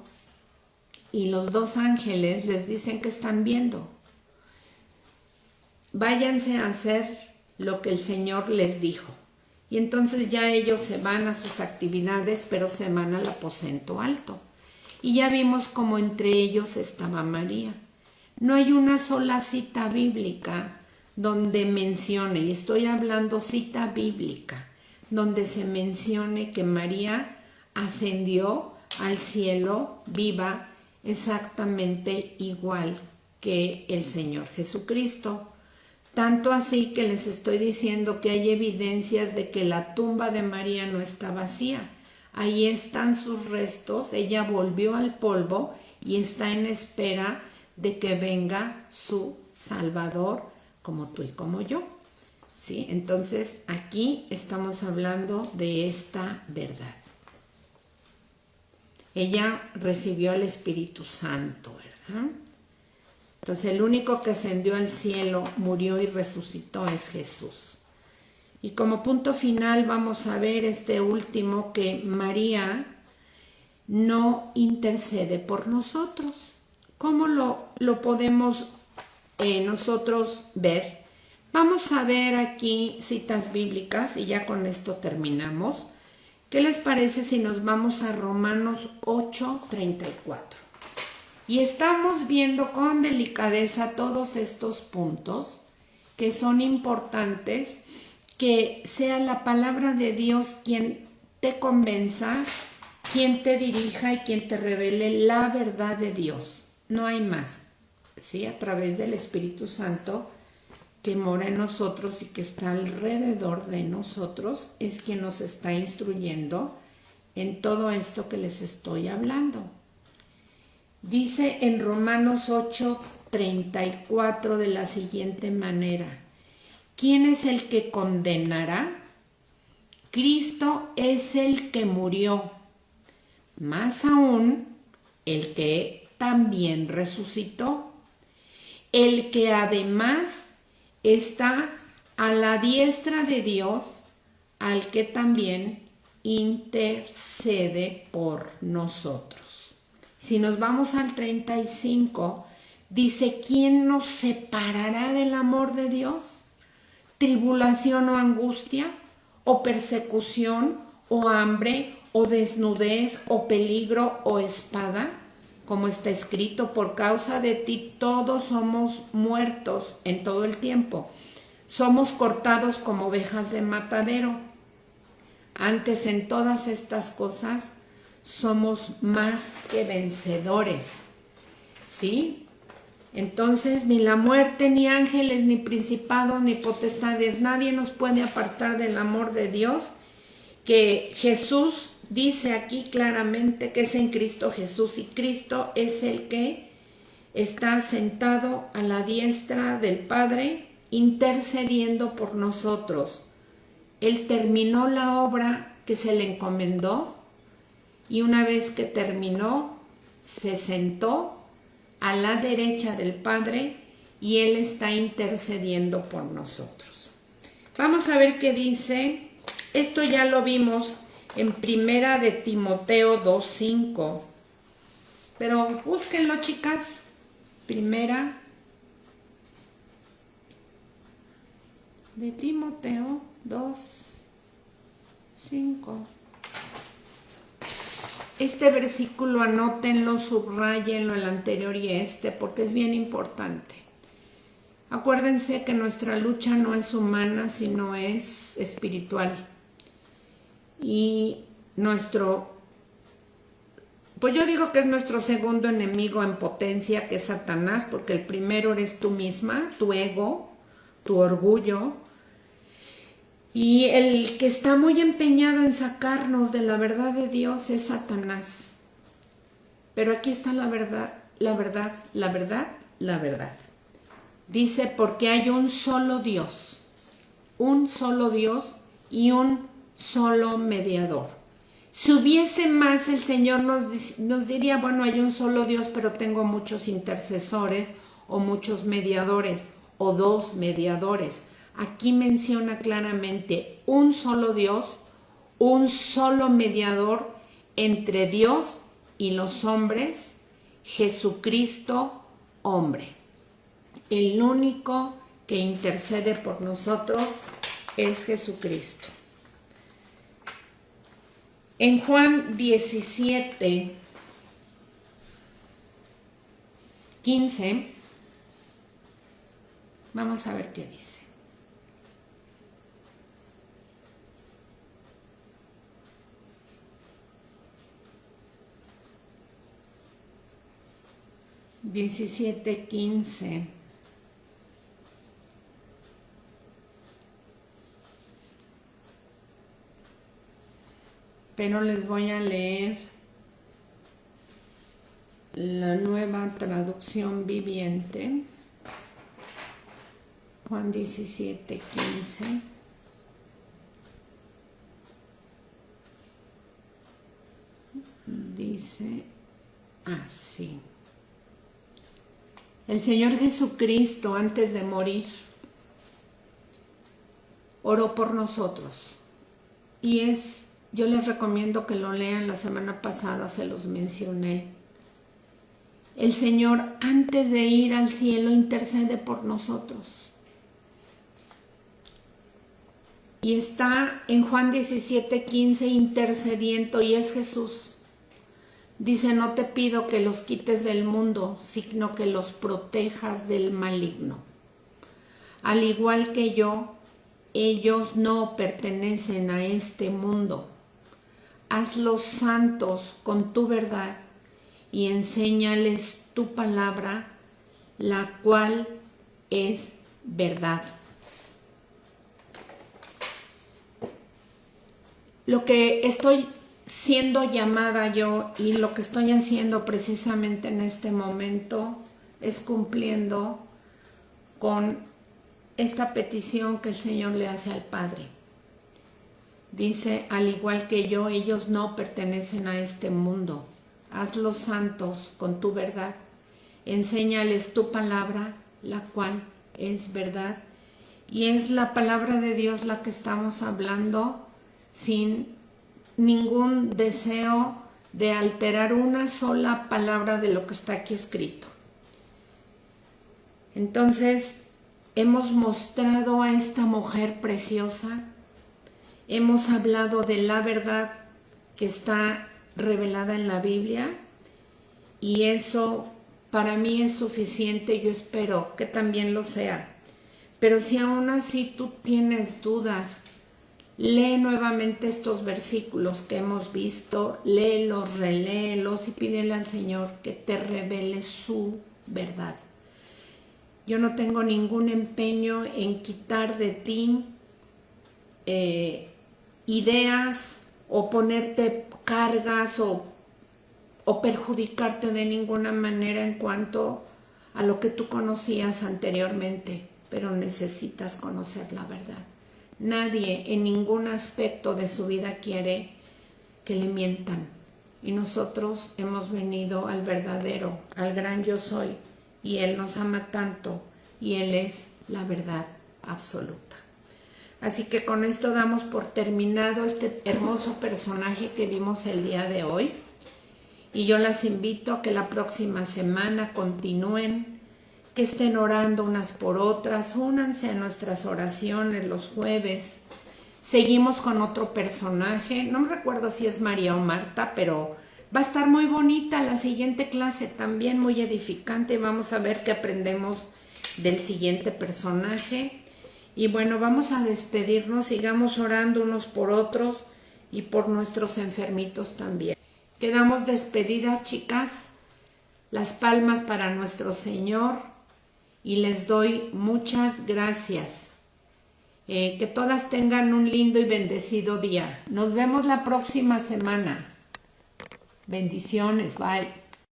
y los dos ángeles les dicen que están viendo. Váyanse a hacer lo que el Señor les dijo. Y entonces ya ellos se van a sus actividades, pero se van al aposento alto. Y ya vimos cómo entre ellos estaba María. No hay una sola cita bíblica donde mencione, y estoy hablando cita bíblica, donde se mencione que María ascendió al cielo viva exactamente igual que el Señor Jesucristo. Tanto así que les estoy diciendo que hay evidencias de que la tumba de María no está vacía. Ahí están sus restos, ella volvió al polvo y está en espera de que venga su Salvador, como tú y como yo. ¿Sí? Entonces aquí estamos hablando de esta verdad. Ella recibió el Espíritu Santo, ¿verdad? Entonces el único que ascendió al cielo, murió y resucitó es Jesús. Y como punto final vamos a ver este último, que María no intercede por nosotros. ¿Cómo lo podemos nosotros ver? Vamos a ver aquí citas bíblicas y ya con esto terminamos. ¿Qué les parece si nos vamos a Romanos 8:34? Y estamos viendo con delicadeza todos estos puntos que son importantes, que sea la palabra de Dios quien te convenza, quien te dirija y quien te revele la verdad de Dios. No hay más, ¿sí? A través del Espíritu Santo que mora en nosotros y que está alrededor de nosotros, es quien nos está instruyendo en todo esto que les estoy hablando. Dice en Romanos 8:34 de la siguiente manera: ¿quién es el que condenará? Cristo es el que murió, más aún el que también resucitó, el que además está a la diestra de Dios, al que también intercede por nosotros. Si nos vamos al 35, dice: ¿quién nos separará del amor de Dios? ¿Tribulación o angustia, o persecución, o hambre, o desnudez, o peligro, o espada? Como está escrito: por causa de ti todos somos muertos en todo el tiempo. Somos cortados como ovejas de matadero. Antes, en todas estas cosas somos más que vencedores. ¿Sí? Entonces, ni la muerte, ni ángeles, ni principados, ni potestades, nadie nos puede apartar del amor de Dios, que Jesús dice aquí claramente que es en Cristo Jesús, y Cristo es el que está sentado a la diestra del Padre, intercediendo por nosotros. Él terminó la obra que se le encomendó, y una vez que terminó, se sentó a la derecha del Padre y Él está intercediendo por nosotros. Vamos a ver qué dice. Esto ya lo vimos en Primera de Timoteo 2:5. Pero búsquenlo, chicas. Primera de Timoteo 2:5. Este versículo anótenlo, subrayenlo, el anterior y porque es bien importante. Acuérdense que nuestra lucha no es humana, sino es espiritual. Y nuestro pues yo digo que es nuestro segundo enemigo en potencia, que es Satanás, porque el primero eres tú misma, tu ego, tu orgullo, y el que está muy empeñado en sacarnos de la verdad de Dios es Satanás. Pero aquí está la verdad, la verdad, la verdad, la verdad. Dice, porque hay un solo Dios y un solo mediador. Si hubiese más, el Señor nos diría, bueno, hay un solo Dios, pero tengo muchos intercesores o muchos mediadores o dos mediadores. Aquí menciona claramente un solo Dios, un solo mediador entre Dios y los hombres, Jesucristo, hombre. El único que intercede por nosotros es Jesucristo. En Juan 17, 15, vamos a ver qué dice. Diecisiete, 15. Pero les voy a leer la nueva traducción viviente. Juan 17, 15. Dice así. El Señor Jesucristo, antes de morir, oró por nosotros. Y yo les recomiendo que lo lean, la semana pasada se los mencioné. El Señor, antes de ir al cielo, intercede por nosotros. Y está en Juan 17, 15 intercediendo, y es Jesús. Dice, no te pido que los quites del mundo, sino que los protejas del maligno. Al igual que yo, ellos no pertenecen a este mundo. Hazlos santos con tu verdad y enséñales tu palabra, la cual es verdad. Lo que estoy siendo llamada yo y lo que estoy haciendo precisamente en este momento es cumpliendo con esta petición que el Señor le hace al Padre. Dice, al igual que yo, ellos no pertenecen a este mundo. Hazlos santos con tu verdad. Enséñales tu palabra, la cual es verdad. Y es la palabra de Dios la que estamos hablando sin ningún deseo de alterar una sola palabra de lo que está aquí escrito. Entonces, hemos mostrado a esta mujer preciosa, hemos hablado de la verdad que está revelada en la Biblia, y eso para mí es suficiente. Yo espero que también lo sea. Pero si aún así tú tienes dudas, lee nuevamente estos versículos que hemos visto, léelos, reléelos y pídele al Señor que te revele su verdad. Yo no tengo ningún empeño en quitar de ti ideas o ponerte cargas o perjudicarte de ninguna manera en cuanto a lo que tú conocías anteriormente, pero necesitas conocer la verdad. Nadie en ningún aspecto de su vida quiere que le mientan, y nosotros hemos venido al verdadero, al gran yo soy, y Él nos ama tanto y Él es la verdad absoluta. Así que con esto damos por terminado este hermoso personaje que vimos el día de hoy, y yo las invito a que la próxima semana continúen, que estén orando unas por otras, únanse a nuestras oraciones los jueves. Seguimos con otro personaje, no me recuerdo si es María o Marta, pero va a estar muy bonita la siguiente clase, también muy edificante. Vamos a ver qué aprendemos del siguiente personaje. Y bueno, vamos a despedirnos, sigamos orando unos por otros y por nuestros enfermitos también. Quedamos despedidas, chicas. Las palmas para nuestro Señor y les doy muchas gracias. Que todas tengan un lindo y bendecido día. Nos vemos la próxima semana. Bendiciones, bye.